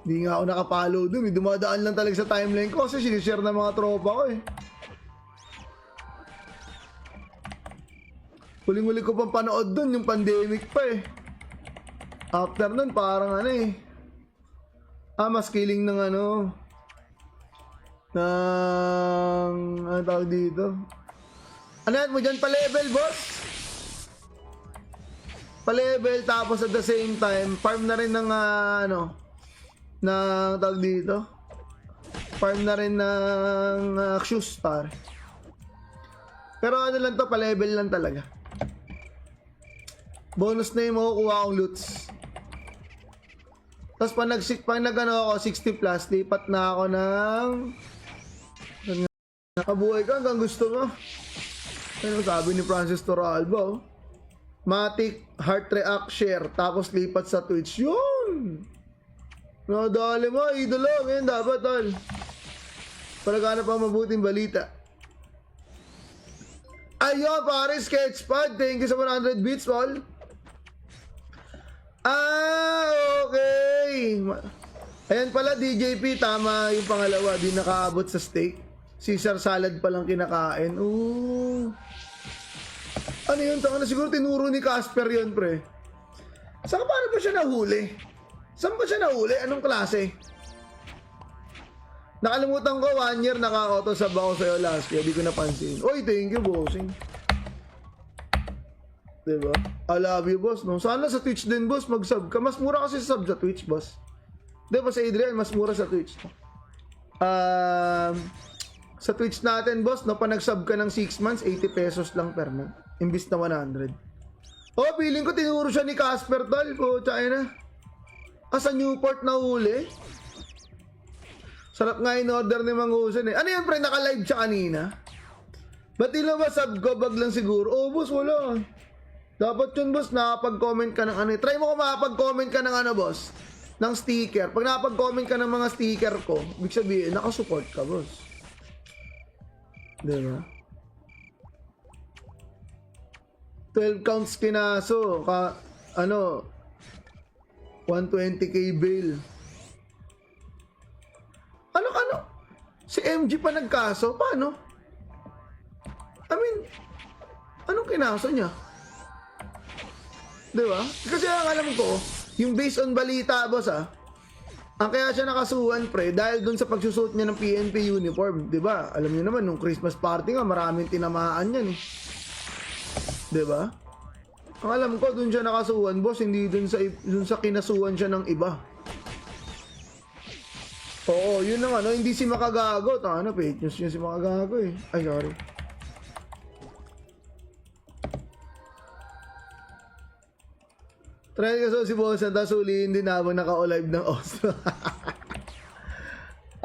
Speaker 1: Hindi nga ako nakapalo dun. Dumadaan lang talaga sa timeline ko kasi sinishare ng mga tropa ko eh. Huling-huli ko pang panood dun, yung pandemic pa eh. After nun, parang ano eh. Mas killing ng ano. Ano tawag dito? Ano yan mo dyan? Pa-level, boss? Pa-level, tapos at the same time, farm na rin ng ano, ng tawag dito? Farm na rin ng Shoe Star. Pero ano lang to, pa-level lang talaga. Bonus na yung makukuha kong loots. Tapos pag nag-ano ako, 60 plus, lipat na ako ng nakabuhay ka hanggang gusto mo. Ano sabi ni Francis Toralba, oh. Matic, Heart React, Share, tapos lipat sa Twitch. Yun! Nadali mo, idolo. Ngayon dapat, tol. Palagana pa mabuting balita. Ayun, pare, Sketchpad. Thank you sa 100 bits, Paul. Okay. Ayan pala, DJP. Tama yung pangalawa. Di nakaabot sa steak. Caesar salad palang kinakain. Ooh. Ano yun? Tanga na siguro tinuro ni Casper yun, pre. Saan paano ba siya nahuli? Saan ba siya nahuli? Anong klase? Nakalimutan ko, 1 year naka-auto sub ako sa'yo last year. Di ko napansin. Oy, thank you, bossing. Diba? I love you, boss. No? Sana sa Twitch din, boss, mag-sub ka. Mas mura kasi sub sa Twitch, boss. Di ba sa Adrian, mas mura sa Twitch. Sa Twitch natin, boss, no, pa nag-sub ka ng 6 months, 80 pesos lang per month. Imbis na 100. Oh, feeling ko tinuro siya ni Casper, tol. Pucha, na. Sa Newport na huli. Sarap nga in order ni Mangusan eh. Ano yan, pre? Naka-live siya kanina? Ba't ilo ba sub ko? Bag lang siguro. Oh, boss, wala. Dapat yun, boss, nakapag-comment ka ng ano. Try mo kung makapag-comment ka ng ano, boss. Ng sticker. Pag nakapag-comment ka ng mga sticker ko, ibig sabihin, nakasupport ka, boss. Diba? 12 counts kinaso. 120k bail. Ano? Si MG pa nagkaso? Paano? I mean, anong kinaso niya? Diba? Kasi ang alam ko, yung based on balita, boss, ang kaya siya nakasuhan, pre, dahil dun sa pagsusuot niya ng PNP uniform. Diba? Alam niyo naman, nung Christmas party nga, maraming tinamaan yan eh. Diba? Ang alam ko, dun siya nakasuhan, boss, hindi dun sa kinasuhan siya ng iba. Oo, yun ang ano, hindi si Makagago. Fake news yun si Makagago eh. Ay, sorry. Try ka so si Boss na suliin din habang naka-live ng Oslo.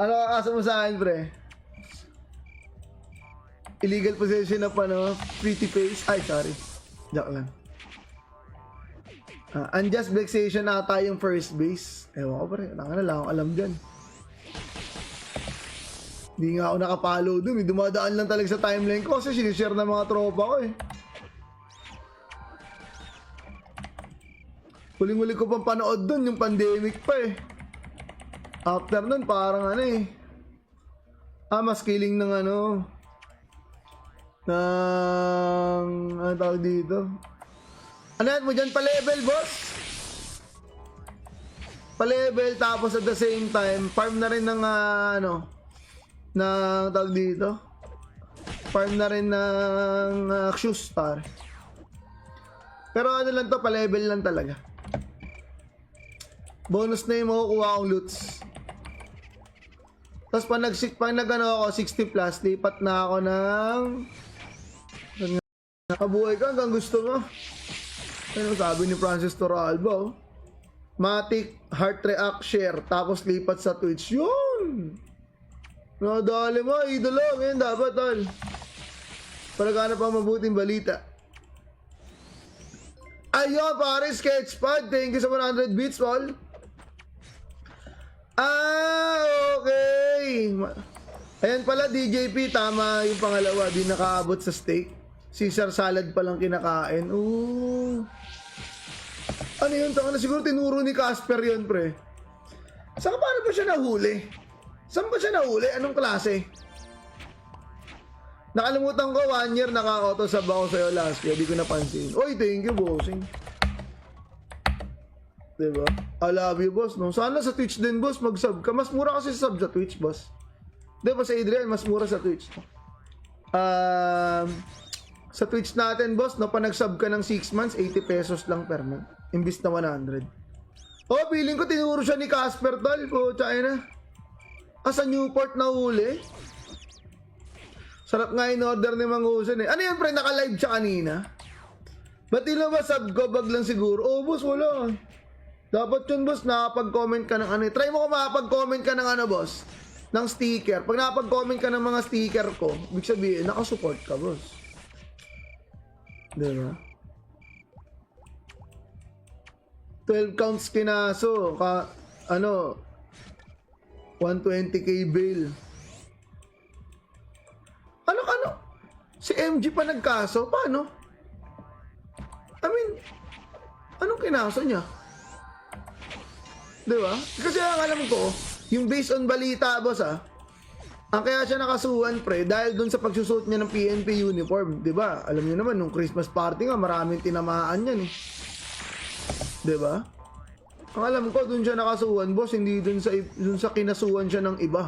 Speaker 1: Ano kakasa mo sa akin, pre? Illegal possession of pretty face. Ay, sorry. Joke lang. Unjust vexation ata yung first base. Ewan ko, pre. Wala akong alam dyan. Hindi nga ako nakapalo dun. Dumadaan lang talaga sa timeline ko kasi sinishare ng mga tropa ko eh. Huling-huli ko pang panood dun, yung pandemic pa eh. After nun, parang ano eh. Mas killing ng ano tawag dito? Ano yan mo dyan? Pa-level, boss? Pa-level, tapos at the same time, farm na rin ng na tawag dito, farm na rin ng shoes, pare. Pero ano lang to, pa-level lang talaga. Bonus na yung makukuha akong loots. Tapos pag nag-ano ako 60 plus, lipat na ako ng nakabuhay ka hanggang gusto mo. Ano sabi ni Francis Toralba, Matic, Heart React, Share, tapos lipat sa Twitch. Yun! Nadali mo, idolo. Ngayon dapat, tol. Palagana pa mabuting balita. Ayun, pare, Sketchpad. Thank you sa 100 bits, tol. Okay. Ayan pala, DJP. Tama yung pangalawa. Di nakaabot sa steak. Caesar salad palang kinakain. Ooh. Ano yun? Tanga na siguro tinuro ni Casper yun, pre. Saka paano ba siya nahuli? Saan ba siya nahuli? Anong klase? Nakalimutan ko, 1 year naka-auto-sub ako sa'yo last year. Di ko napansin. Oy, thank you, bossing. Diba? I love you, boss. No? Sana sa Twitch din, boss, mag-sub ka. Mas mura kasi sub sa Twitch, boss. Diba sa Adrian, mas mura sa Twitch. Sa Twitch natin, boss, no, pa nag-sub ka ng 6 months, 80 pesos lang per month. Imbis na 100. Oh, feeling ko tinuro siya ni Casper, tol. Pucha, na. Sa Newport na huli. Sarap nga in order ni Mangusan eh. Ano yan, pre? Naka-live siya kanina? Ba't ilo ba sub ko? Bag lang siguro. Oh, boss, wala. Dapat yun, boss, nakapag-comment ka ng ano. Try mo kung makapag-comment ka ng ano, boss. Ng sticker. Pag nakapag-comment ka ng mga sticker ko, ibig sabihin, nakasupport ka, boss. Diba? 12 counts kinaso. 120k bail. Ano? Si MG pa nagkaso? Paano? I mean, anong kinaso niya? Diba? Kasi ang alam ko, yung based on balita, boss, ang kaya siya nakasuhan, pre, dahil dun sa pagsusuot niya ng PNP uniform. Diba? Alam niyo naman, nung Christmas party nga, maraming tinamaan yan eh. Diba? Ang alam ko, dun siya nakasuhan, boss, hindi dun sa kinasuhan siya ng iba.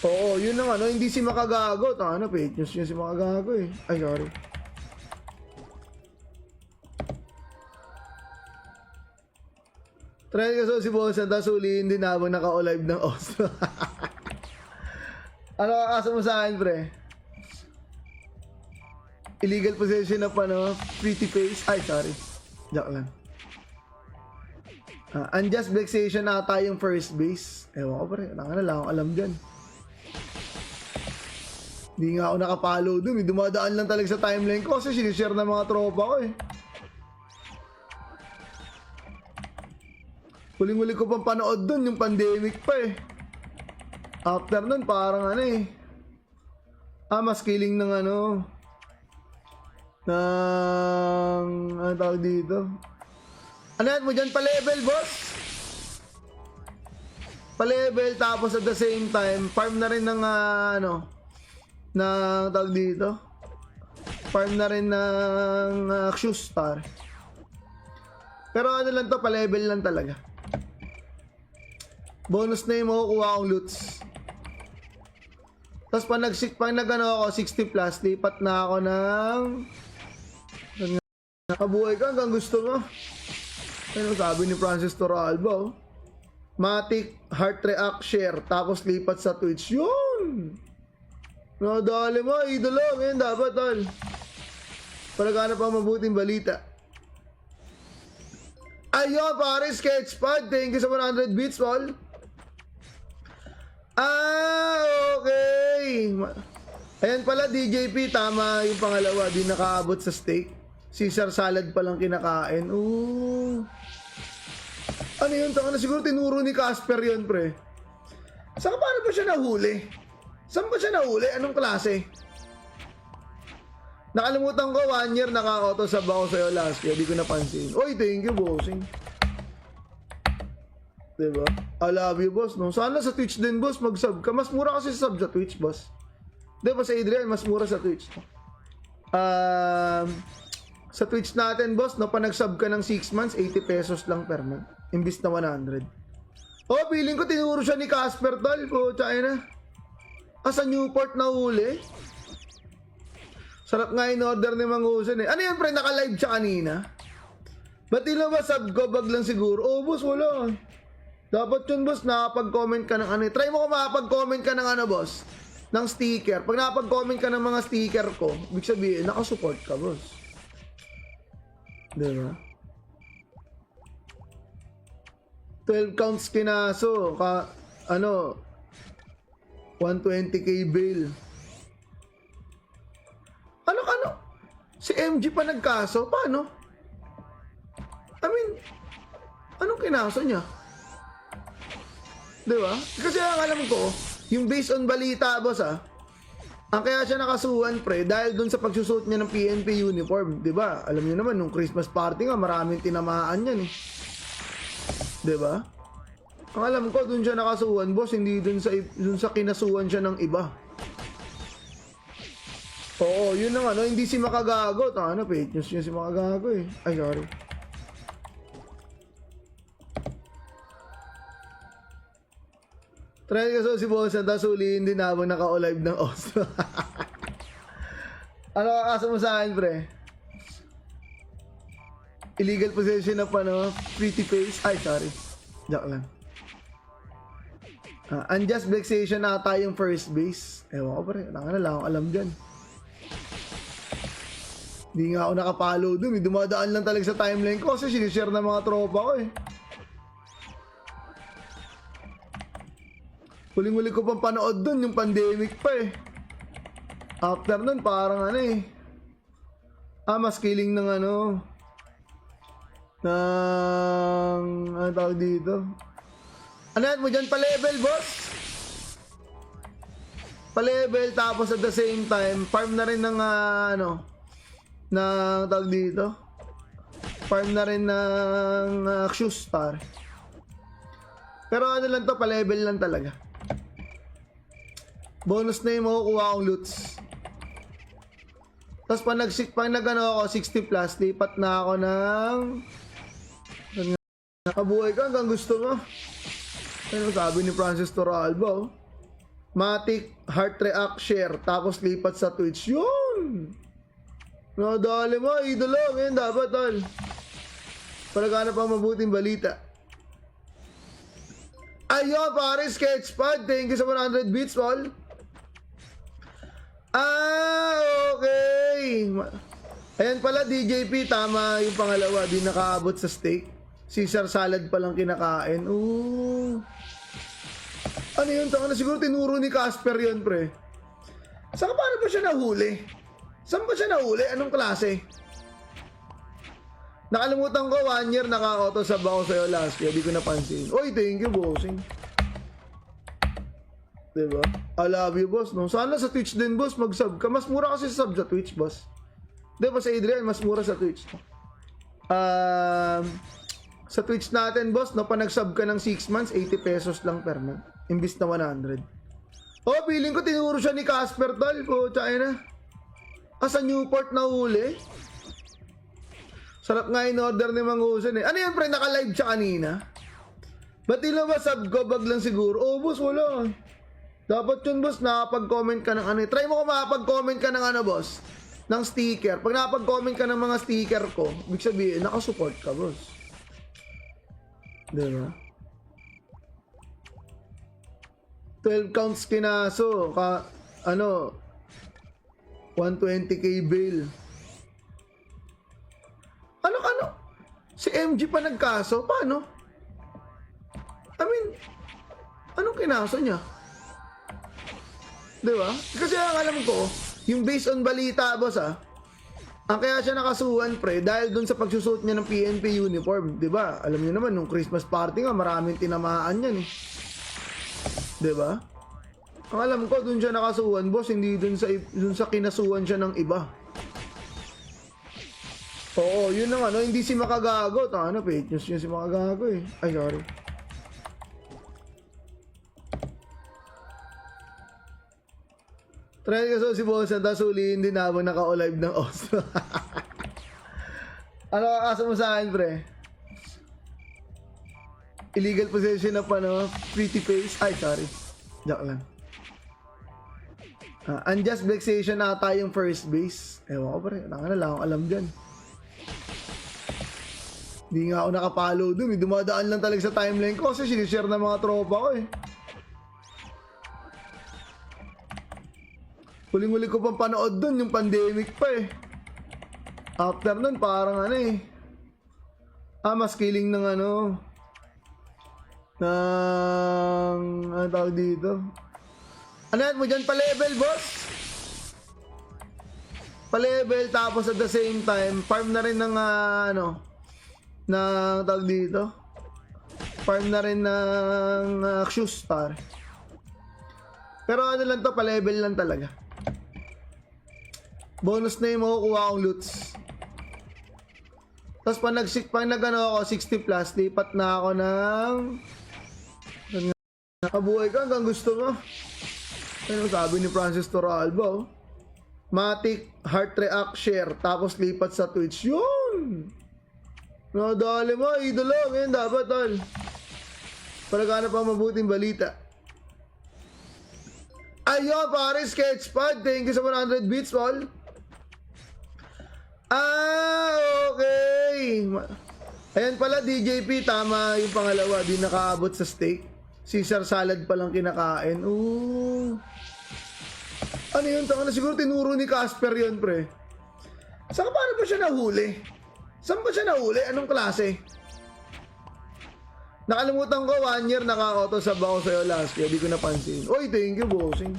Speaker 1: Oo, yun ang ano, hindi si Makagago. Fake news yun si Makagago eh. Ay, sorry. Try ka si Bosan, tapos huliin din habang naka-live ng Oslo. Ano kakasa mo sa akin, pre? Illegal possession of pretty face. Ay, sorry. Joke lang. Unjust vexation ata yung first base. Ewan ko, pre. Lang akong alam dyan. Hindi nga ako nakapollow dun. Dumadaan lang talaga sa timeline ko kasi sinishare ng mga tropa ko eh. Huling-huli ko pang panood dun, yung pandemic pa eh. After nun, parang mas killing ng tawag dito? Ano yan mo dyan? Pa-level, boss? Pa-level, tapos at the same time, farm na rin ng tawag dito? Farm na rin ng shoes star. Pero ano lang to, pa-level lang talaga. Bonus na yung makukuha kong loots. Tapos pag ako 60 plus, lipat na ako ng nakabuhay ka hanggang gusto mo. Ano sabi ni Francis Toralba? Matic, heart react, share, tapos lipat sa Twitch. Yun! Nadali mo, idolo. Ngayon dapat, tol. Palagana pa mabuting balita. Ayun, pare, Sketchpad. Thank you sa 100 bits, tol. Okay. Ayan pala, DJP, tama yung pangalawa, di nakaabot sa steak. Caesar salad palang kinakain. Ooh. Ano yun? Tanga na siguro tinuro ni Casper yun, pre. Saan paano ba siya nahuli? Saan ba siya nahuli? Anong klase? Nakalimutan ko, 1 year naka-auto-sub ako sa'yo last year. Di ko napansin. Oy, thank you, bossing. Diba? I love you, boss. No? Sana sa Twitch din, boss, mag-sub ka. Mas mura kasi sub sa Twitch, boss. Diba sa Adrian, mas mura sa Twitch. Sa Twitch natin, boss, no, pa nag-sub ka ng 6 months, 80 pesos lang per month. Imbis na 100. Oh, feeling ko tinuro siya ni Casper, tol. Po, tsaka na. Sa Newport na huli. Sarap nga in order ni Mang Husen eh. Ano yan, pre? Naka-live siya kanina. Ba't ilo ba sub ko? Bag lang siguro. Oh, boss, wala. Dapat yun, boss, nakapag-comment ka ng Try mo kung makapag-comment ka ng boss. Ng sticker. Pag nakapag-comment ka ng mga sticker ko, ibig sabihin, nakasupport ka, boss. Diba? 12 counts kinaso. 120k bail. Ano? Si MG pa nagkaso? Paano? I mean, anong kinaso niya? Diba? Kasi ang alam ko, yung based on balita, boss ang kaya siya nakasuhan, pre, dahil dun sa pagsusuot niya ng PNP uniform. Diba? Alam niyo naman, nung Christmas party nga, maraming tinamaan yan eh. Diba? Ang alam ko, dun siya nakasuhan, boss, hindi dun sa kinasuhan siya ng iba. Oo, yun ang hindi si Makagago. Fake news yun si Makagago eh. Ay, sorry. Try ka si Bosan, tapos huliin din habang naka-live ng Oslo. Ano kakasa mo sa akin, pre? Illegal possession of pretty face. Ay, sorry. Joke lang. Unjust vexation ata yung first base. Ewan ko, pre. Lang akong alam dyan. Hindi nga ako nakapollow dun. Dumadaan lang talaga sa timeline ko kasi sinishare ng mga tropa ko eh. Huling-huli ko pang panood dun, yung pandemic pa eh. After nun, parang mas killing ng tawag dito? Ano yan mo dyan? Pa-level, boss? Pa-level, tapos at the same time, farm na rin ng tawag dito? Farm na rin ng shoes star. Pero ano lang to, pa-level lang talaga. Bonus na yung makukuha kong loots. Tapos pag ako 60 plus, lipat na ako ng nakabuhay ka hanggang gusto mo. Ano sabi ni Francis Toralba? Matic, heart react, share, tapos lipat sa Twitch. Yun! Nadali mo, idolo. Ngayon dapat, tol. Palagana pa mabuting balita. Ayun, pare, Sketchpad. Thank you sa 100 bits, all. Okay. Ayan pala, DJP, tama yung pangalawa. Di nakaabot sa steak. Caesar salad palang kinakain. Ooh. Ano yun? Taka na siguro tinuro ni Casper yun, pre. Saka paano ba siya nahuli? Saan ba siya nahuli? Anong klase? Nakalimutan ko, 1 year naka-auto sub ako sa'yo last year. Di ko napansin. Oy, thank you, bossing. Diba? I love you, boss. No? Sana sa Twitch din, boss, mag-sub ka. Mas mura kasi sa sub sa Twitch, boss. Diba sa Adrian, mas mura sa Twitch. Sa Twitch natin, boss, no, pa nag-sub ka ng 6 months, 80 pesos lang per month. Imbis na 100. Oh, feeling ko tinuro siya ni Casper, tol. Po, China. Sa Newport na huli. Sarap nga in order ni Mang Husen eh. Ano yan, pre? Naka-live siya kanina? Ba't ilo ba sub ko? Bag lang siguro. Oh, boss, wala. Dapat yun, boss, nakapag-comment ka ng ano. Try mo kung makapag-comment ka ng ano, boss. Ng sticker. Pag nakapag-comment ka ng mga sticker ko, ibig sabihin, nakasupport ka, boss. Diba? 12 counts kinaso. 120k bail. Ano? Si MG pa nagkaso? Paano? I mean, anong kinaso niya? Diba? Kasi ang alam ko, yung based on balita, boss, ang kaya siya nakasuhan, pre, dahil dun sa pagsusuot niya ng PNP uniform. Diba? Alam niyo naman, nung Christmas party nga, maraming tinamaan yan eh. Diba? Ang alam ko, dun siya nakasuhan, boss, hindi dun sa kinasuhan siya ng iba. Oo, yun ang ano, hindi si Makagago. Fake news yun si Makagago eh. Ay, sorry. Try ka so si Boss, tapos ulihin din habang naka-live ng Oslo. Ano kakasa mo sa akin, pre? Illegal possession of pretty face. Ay, sorry. Joke lang. Unjust vexation ata yung first base. Ewan ko, pre. Lang akong alam dyan. Hindi nga ako nakapalo dun. Dumadaan lang talaga sa timeline ko kasi sinishare ng mga tropa ko eh. Huling-huli ko pang panood dun, yung pandemic pa eh. After nun, parang ano eh. Mas killing ng ano tawag dito? Ano yan mo dyan? Pa-level, boss? Pa-level, tapos at the same time, farm na rin ng na tawag dito, farm na rin ng shoes, pare. Pero ano lang to, pa-level lang talaga. Bonus na yung makukuha akong loots. Tapos pag nag-ano ako 60 plus, lipat na ako ng nakabuhay ka hanggang gusto mo. Ano sabi ni Francis Toralba, Matic, Heart React, Share, tapos lipat sa Twitch. Yun! Nadali mo, idolo. Ngayon dapat, tol. Palagana pa mabuting balita. Ayun, pare, Sketchpad. Thank you sa 100 bits, all. Okay. Ayan pala, DJP, tama yung pangalawa. Di nakaabot sa steak. Caesar salad palang kinakain. Ooh. Ano yun? Taka na siguro tinuro ni Casper yun, pre. Saka paano ba siya nahuli? Saan ba siya nahuli? Anong klase? Nakalimutan ko, 1 year naka-auto sub ako sa'yo last year. Di ko napansin. Oy, thank you, bossing.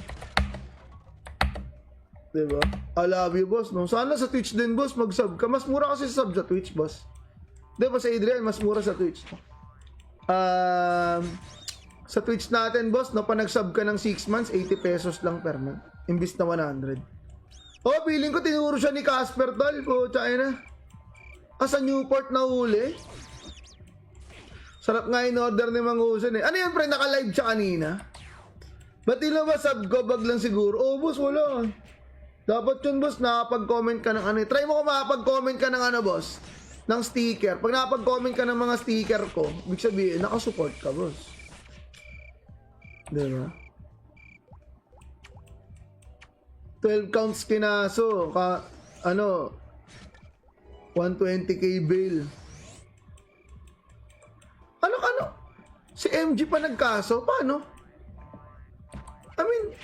Speaker 1: Diba? I love you, boss. No? Sana sa Twitch din, boss, mag-sub ka. Mas mura kasi sa sub sa Twitch, boss. Diba sa Adrian, mas mura sa Twitch. Sa Twitch natin, boss, no, pa nag-sub ka ng 6 months, 80 pesos lang per month. Imbis na 100. Oh, feeling ko tinuro siya ni Casper, tol. Po, China. Sa Newport na huli. Sarap nga in order ni Mang Husen eh. Ano yan, pre? Naka-live siya kanina? Ba't ilo ba sub ko? Bag lang siguro. Oh, boss, wala. Dapat yun, boss, nakapag-comment ka ng ano. Try mo kung makapag-comment ka ng ano, boss. Ng sticker. Pag nakapag-comment ka ng mga sticker ko, ibig sabihin, nakasupport ka, boss. Diba? 12 counts kinaso. 120k bail. Ano? Si MG pa nagkaso, paano? I mean,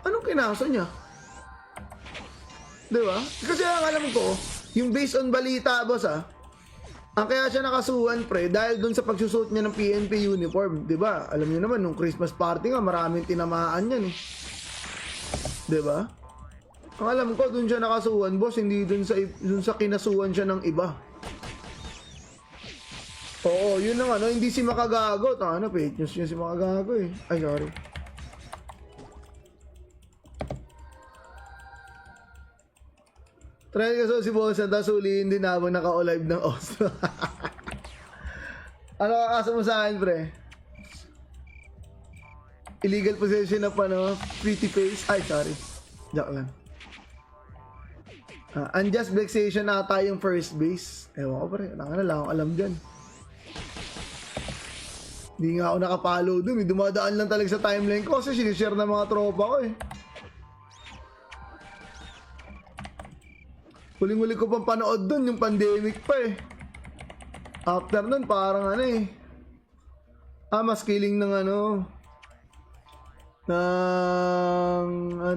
Speaker 1: anong kinaso niya? Di ba? Kasi ang alam ko, yung based on balita, boss ang kaya siya nakasuhan, pre, dahil dun sa pagsusuot niya ng PNP uniform, di ba? Alam niyo naman, nung Christmas party nga, maraming tinamaan yan eh. Di ba? Ang alam ko, dun siya nakasuhan, boss, hindi dun sa kinasuhan siya ng iba. Oo, yun ang ano, hindi si Makagago. Ano, fake news yun si Makagago eh. Ay, sorry. Try ka si Boss tapos huliin din habang naka-live ng Oslo. Ano kakasa mo sa akin, pre? Illegal possession of pretty face. Ay, sorry. Joke lang. Unjust vexation ata yung first base. Ewan ko, pre. Lang akong alam dyan. Hindi nga ako nakapollow dun. Dumadaan lang talaga sa timeline ko kasi sinishare ng mga tropa ko eh. Huling-huli ko pang panood dun, yung pandemic pa eh. After nun, parang mas killing ng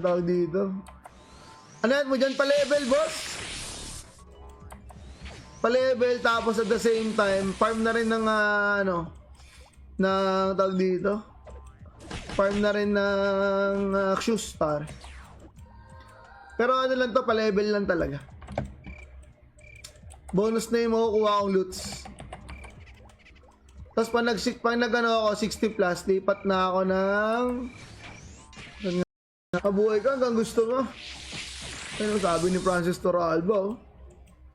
Speaker 1: tawag dito? Ano yan mo dyan? Pa-level, boss? Pa-level, tapos at the same time, farm na rin ng tawag dito? Farm na rin ng shoe star. Pero ano lang to, pa-level lang talaga. Bonus na yung makukuha kong loots. Tapos pag ako 60 plus, lipat na ako ng nakabuhay ka hanggang gusto mo. Ano sabi ni Francis Toralba?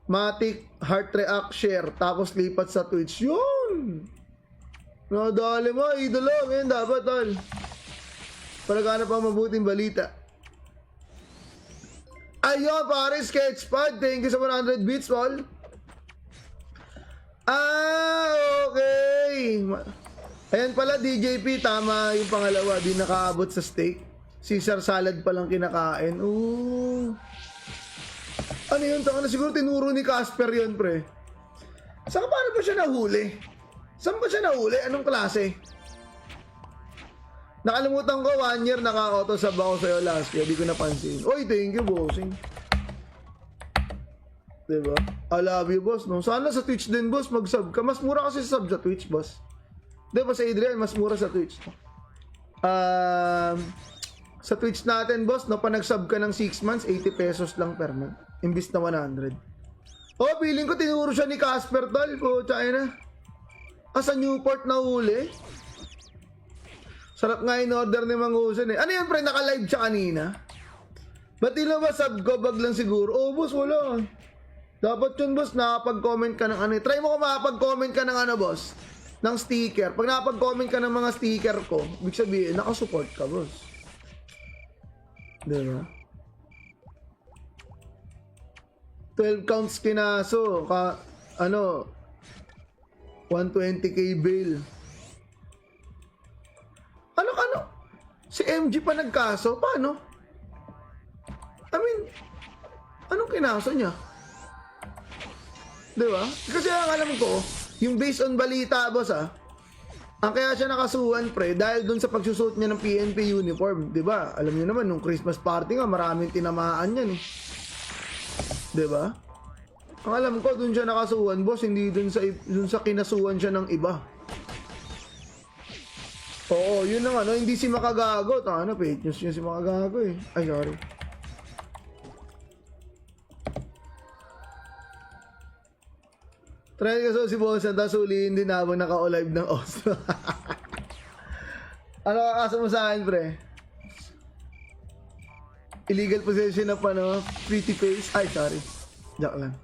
Speaker 1: Matic, heart react, share, tapos lipat sa Twitch. Yun! Nadali mo, idolo. Ngayon dapat, tol. Paragana pa mabuting balita. Ayun, pare, Sketchpad. Thank you sa 100 bits, tol. Okay. Ayan pala, DJP, tama yung pangalawa. Di nakaabot sa steak. Caesar salad palang kinakain. Ooh. Ano yun? Siguro tinuro ni Casper yun, pre. Saan paano ba siya nahuli? Saan ba siya nahuli? Anong klase? Nakalimutan ko, 1 year naka-auto-sub ako sa'yo last year. Di ko napansin. Oy, thank you, bossing. Diba? I love you, boss. No? Sana sa Twitch din, boss, mag-sub ka. Mas mura kasi sub sa Twitch, boss. Diba sa Adrian, mas mura sa Twitch. Sa Twitch natin, boss, no, pa nag-sub ka ng 6 months, 80 pesos lang per month. Imbis na 100. Oh, feeling ko tinuro siya ni Casper, tol. Po, tsaka na. Sa Newport na huli. Sarap nga in order ni Mang Husen eh. Ano yan, pre? Naka-live siya kanina. Ba't ilo ba sub ko? Bag lang siguro. Oh, boss, wala. Dapat yun, boss, nakapag-comment ka ng Try mo kung makapag-comment ka ng boss. Ng sticker. Pag nakapag-comment ka ng mga sticker ko, ibig sabihin, nakasupport ka, boss. Diba? 12 counts kinaso. 120k bail. Ano? Si MG pa nagkaso? Paano? I mean, anong kinaso niya? Diba? Kasi ang alam ko, yung based on balita, boss ang kaya siya nakasuhan, pre, dahil dun sa pagsusuot niya ng PNP uniform. Diba? Alam niyo naman, nung Christmas party nga, maraming tinamaan yan eh. Diba? Ang alam ko, dun siya nakasuhan, boss, hindi dun sa kinasuhan siya ng iba. Oo, yun ang hindi si Makagago. Fake news yun si Makagago eh. Ay, sorry. Try ka si Boss tapos huliin din habang naka-live ng Oslo. Ano kakasa mo sa akin, pre? Illegal possession of pretty face. Ay, sorry. Joke lang.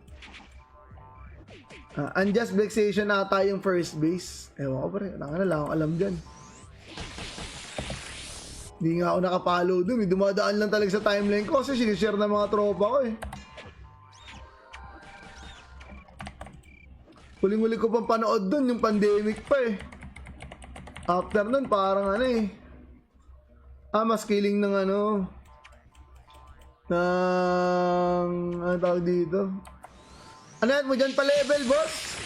Speaker 1: Unjust vexation ata yung first base. Ewan ko, pre. Lang akong alam dyan. Hindi nga ako nakapollow dun. Dumadaan lang talaga sa timeline ko kasi sinishare ng mga tropa ko eh. Huling-huli ko pang panood dun, yung pandemic pa eh. After nun, parang mas killing ng tawag dito? Ano yan mo dyan? Pa-level, boss?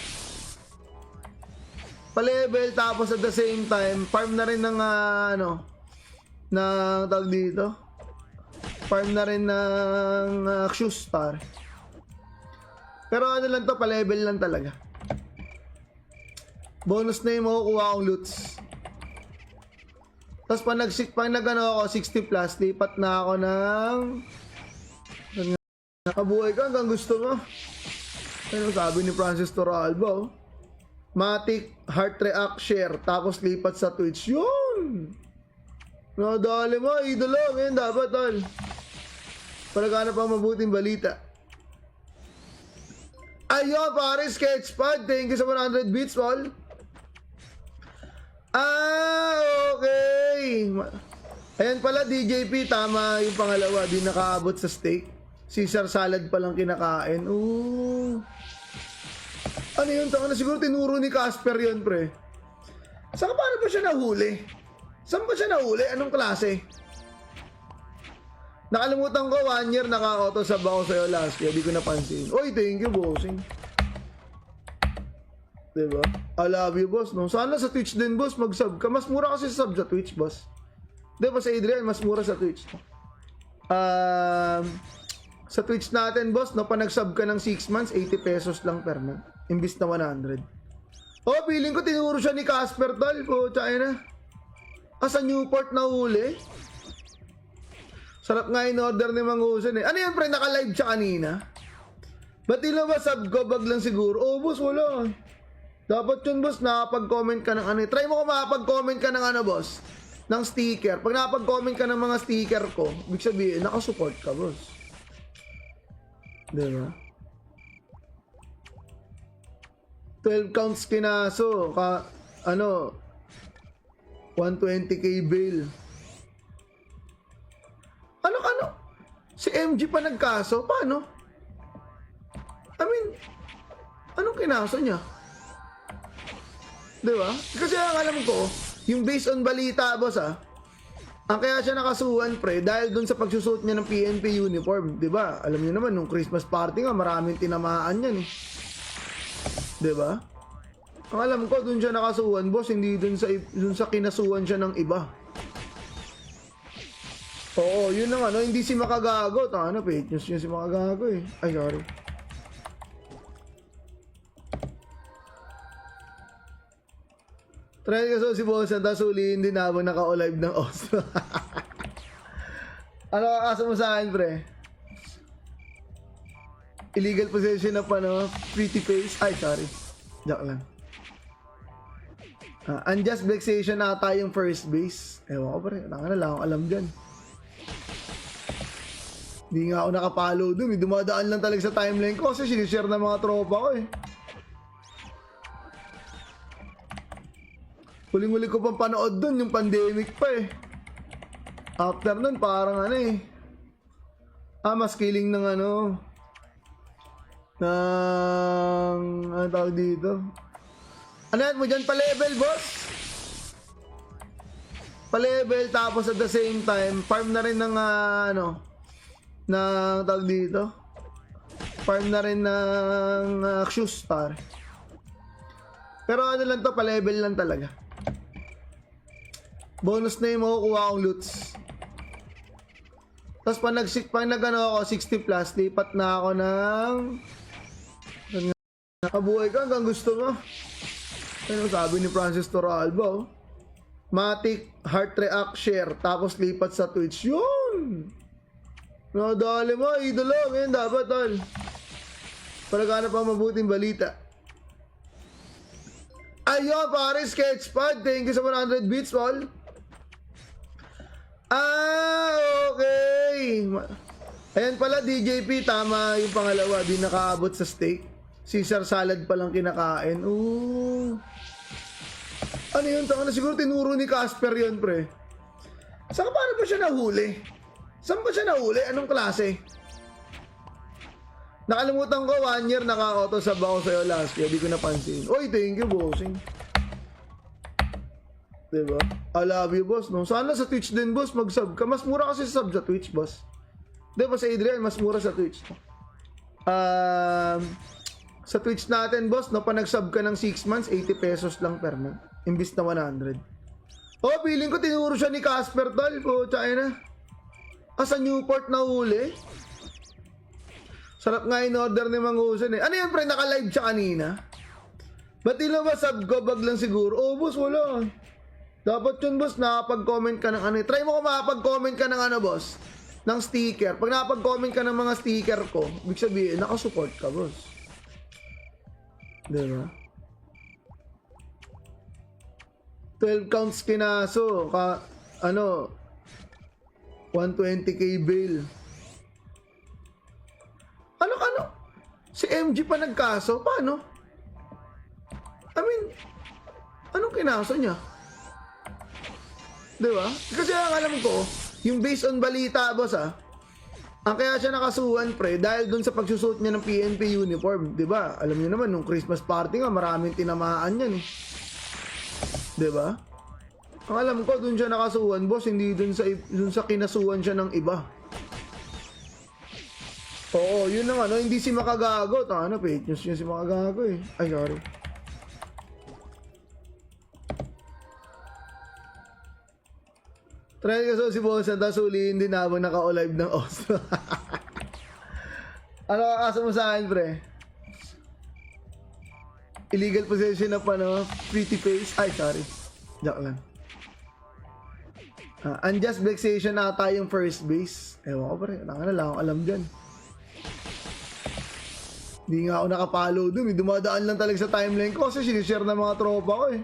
Speaker 1: pa-level, tapos at the same time, farm na rin ng, ng tawag dito. Farm na rin ng shoes, par. Pero ano lang to, pa-level lang talaga. Bonus na yung makukuha kong loots. Tapos pag nag-ano ako, 60 plus, lipat na ako ng... Nakabuhay ka hanggang gusto mo. Ano sabi ni Francis Torralba, oh. Matic, heart react, share, tapos lipat sa Twitch. Yun! Nadali mo, idolo. Ngayon dapat, tol. Palagana pa mabuting balita. Ayun, pare, Sketchpad. Thank you sa 100 bits, tol. Okay. Ayan pala, DJP, tama yung pangalawa. Di nakaabot sa steak. Caesar salad palang kinakain. Ooh. Ano yun? Taka na siguro tinuro ni Casper yun, pre. Saka paano ba siya nahuli? Saan ba siya nahuli? Anong klase? Nakalimutan ko, 1 year naka-auto sub ako sa'yo last year. Di ko napansin. Oy, thank you, bossing. Diba? I love you, boss. No? Sana sa Twitch din, boss, mag-sub ka. Mas mura kasi sa sub sa Twitch, boss. Diba sa Adrian, mas mura sa Twitch. Sa Twitch natin, boss, no, pa nag-sub ka ng 6 months, 80 pesos lang per month. Imbis na 100. Oh, feeling ko tinuro siya ni Casper, tol. Po, China. Sa Newport na huli. Sarap nga in order ni Mang Husen eh. Ano yan, pre? Naka-live siya kanina. Ba't di ba sub ko bag lang siguro? Oh, boss, wala. Dapat yun, boss, nakapag-comment ka ng ano. Try mo kung makapag-comment ka ng ano, boss. Ng sticker. Pag nakapag-comment ka ng mga sticker ko, ibig sabihin, nakasupport ka, boss. Diba? 12 counts kinaso. 120k bail. Ano? Si MG pa nagkaso? Paano? I mean, anong kinaso niya? Diba? Kasi ang alam ko, yung based on balita, boss, ang kaya siya nakasuhan, pre, dahil dun sa pagsusuot niya ng PNP uniform. Diba? Alam niyo naman, nung Christmas party nga, maraming tinamaan yan eh. Diba? Ang alam ko, dun siya nakasuhan, boss, hindi dun sa kinasuhan siya ng iba. Oo, yun ang ano, hindi si Makagago. Fake news yun si Makagago eh. Ay, sorry. Try ka si Boss, tapos ulihin din habang naka-live ng Oslo. Ano kakasa mo sa akin, pre? Illegal possession of pretty face. Ay, sorry. Joke lang. Unjust vexation ata yung first base. Ewan ko, pre. Lang akong alam dyan. Hindi nga ako nakapalo dun. Dumadaan lang talaga sa timeline ko kasi sinishare ng mga tropa ko eh. Huling-huli ko pang panood dun, yung pandemic pa eh. After nun, parang mas killing ng ano tawag dito? Ano yan mo dyan? Pa-level, boss? Pa-level, tapos at the same time, farm na rin ng ng tawag dito. Farm na rin ng shoes, par. Pero ano lang to, pa-level lang talaga. Bonus na yung makukuha kong loots. Tapos pag nag-ano ako, 60 plus, lipat na ako ng... Nakabuhay ka hanggang gusto mo. Ano sabi ni Francis Torralba, oh. Matic, heart react, share, tapos lipat sa Twitch. Yun! Nadali mo, idolo. Ngayon dapat, tol. Palagana pa mabuting balita. Ayun, pare, Sketchpad. Thank you sa 100 bits, tol. Okay. Ayan pala, DJP, tama yung pangalawa. Di nakaabot sa steak. Caesar salad palang kinakain. Ooh. Ano yun? Taka na siguro tinuro ni Casper yun, pre. Saka paano ba siya nahuli? Saan ba siya nahuli? Anong klase? Nakalimutan ko, 1 year naka-auto sub ako sa'yo last year. Di ko napansin. Oy, thank you, bossing. Diba? I love you, boss. No? Sana sa Twitch din, boss, mag-sub ka. Mas mura kasi sa sub sa Twitch, boss. Diba sa Adrian, mas mura sa Twitch. Sa Twitch natin, boss, no, pa nag-sub ka ng 6 months, 80 pesos lang per month. Imbis na 100. Oh, feeling ko tinuro siya ni Casper, tol. Pucha na. Sa Newport na huli. Sarap nga in order ni Mang Husen eh. Ano yan, pre? Naka-live siya kanina? Ba't di ba sub ko bag lang siguro? Oh, boss, wala. Dapat yun, boss, nakapag-comment ka ng ano. Try mo kung makapag-comment ka ng ano, boss. Ng sticker. Pag nakapag-comment ka ng mga sticker ko, ibig sabihin, nakasupport ka, boss. Diba? 12 counts kinaso. 120k bail. Ano? Si MG pa nagkaso? Paano? I mean, anong kinaso niya? Diba? Kasi ang alam ko, yung based on balita, boss ang kaya siya nakasuhan, pre, dahil dun sa pagsusuot niya ng PNP uniform. Diba? Alam niyo naman, nung Christmas party nga, maraming tinamaan yan eh. Diba? Ang alam ko, dun siya nakasuhan, boss, hindi dun sa kinasuhan siya ng iba. Oo, yun ang ano, hindi si Makagago. Fake news yun si Makagago eh. Ay, sorry. Try ka so si Boss tapos huliin din habang naka-live ng Oslo. Ano kakaso mo sa akin, pre? Illegal possession na pretty face. Ay, sorry. Joke lang. Unjust vexation ata yung first base. Ewan ko, pre. Lang ako alam dyan. Hindi nga ako nakapollow dun. Dumadaan lang talaga sa timeline ko kasi sinishare ng mga tropa ko eh.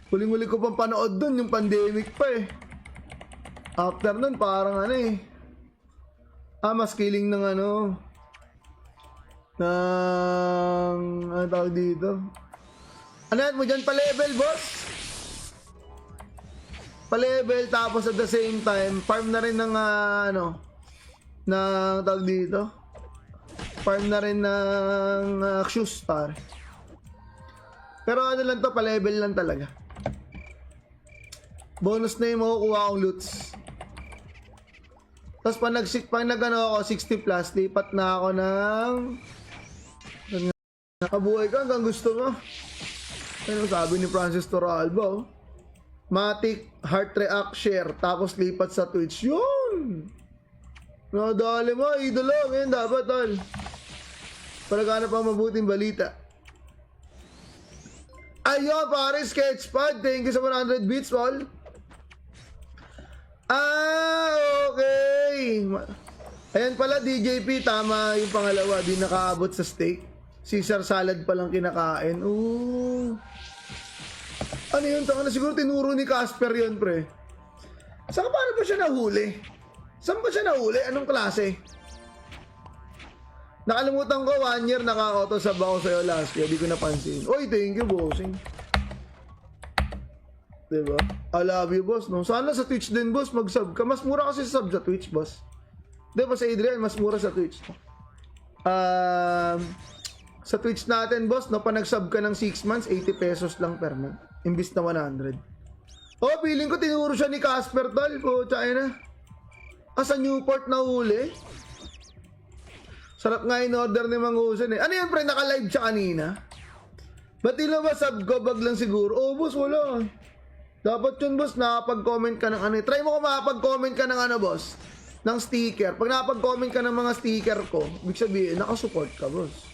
Speaker 1: Huling-huli ko pang panood dun, yung pandemic pa eh. After nun, parang mas killing ng tawag dito? Ano yan mo dyan? Pa-level, boss? Pa-level, tapos at the same time, farm na rin ng tawag dito? Farm na rin ng shoe star. Pero ano lang to, pa-level lang talaga. Bonus na yung makukuha kong loots. Tapos pag ako 60 plus, lipat na ako ng nakabuhay ka hanggang gusto mo. Ano sabi ni Francis Toralba? Matic, heart react, share, tapos lipat sa Twitch. Yun! Nadali mo, idolo. Ngayon dapat, tol. Paragana pa mabuting balita. Ayun, pare, Sketchpad. Thank you sa 100 bits, tol. Okay. Ayan pala, DJP. Tama yung pangalawa. Di nakaabot sa steak. Caesar salad palang kinakain. Ooh. Ano yun? Tanga na siguro tinuro ni Casper yun, pre. Saka paano ba siya nahuli? Saan ba siya nahuli? Anong klase? Nakalimutan ko, 1 year naka-auto sub ako sa'yo last year. Di ko napansin. Oy, thank you, bossing. Diba? I love you, boss. No? Sana sa Twitch din, boss, mag-sub ka. Mas mura kasi sub sa Twitch, boss. Diba sa Adrian, mas mura sa Twitch. Sa Twitch natin, boss, no, pa nag-sub ka ng 6 months, 80 pesos lang per month. Imbis na 100. Oh, feeling ko tinuro siya ni Casper, tol. Pucha na. Sa Newport na huli. Sarap nga in order ni Mang Husen eh. Ano yan, pre? Naka-live siya kanina? Ba't di ba sub ko bag lang siguro? Oh, boss, wala. Dapat yun, boss, nakapag-comment ka ng ano. Try mo kung makapag-comment ka ng ano, boss. Ng sticker. Pag nakapag-comment ka ng mga sticker ko, ibig sabihin, nakasupport ka, boss.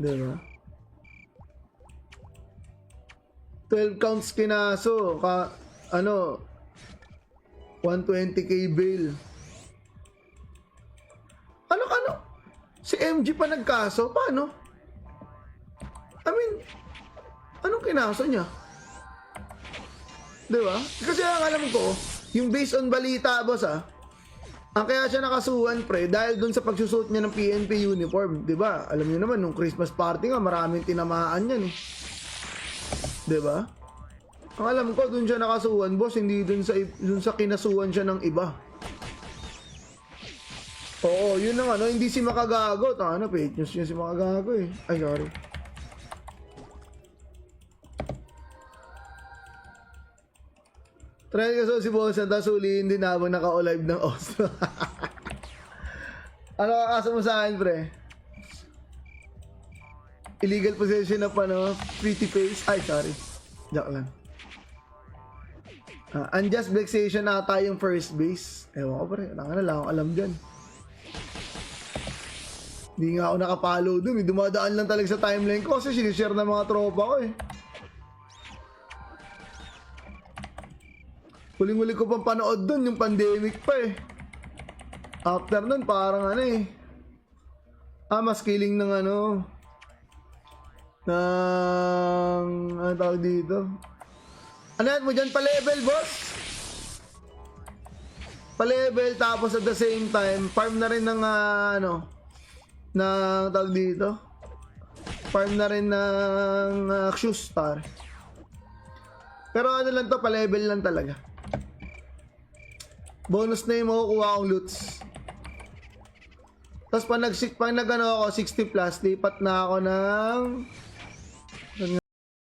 Speaker 1: Diba? 12 counts kinaso. 120k bail. Ano? Si MG pa nagkaso? Paano? I mean, anong kinaso niya? Diba? Kasi ang alam ko, yung based on balita, boss ang kaya siya nakasuhan, pre, dahil dun sa pagsusuot niya ng PNP uniform. Diba? Alam niyo naman, nung Christmas party nga, maraming tinamaan yan eh. Diba? Ang alam ko, dun siya nakasuhan, boss, hindi dun sa kinasuhan siya ng iba. Oo, yun ang hindi si Makagago. Fake news yun si Makagago eh. Ay, sorry. Try ka so si Boss tapos huliin din habang naka-live ng Oslo. Ano kakasa mo sa akin, pre? Illegal possession of ano, pretty face. Ay, sorry. Joke lang. Unjust vexation ata yung first base. Ewan ko, pre. Wala lang akong alam dyan. Hindi nga ako nakapalo dun. Dumadaan lang talaga sa timeline ko kasi sinishare ng mga tropa ko eh. Huling-huli ko pang panood dun, yung pandemic pa eh. After nun, parang ano eh. Mas killing ng ano. Ano tawag dito? Ano yan mo dyan? Pa-level, boss? Pa-level, tapos at the same time, farm na rin ng ng tawag dito. Farm na rin ng shoes, par. Pero ano lang to, pa-level lang talaga. Bonus na yung makukuha kong loots. Tapos pag nag ako 60 plus, lipat na ako ng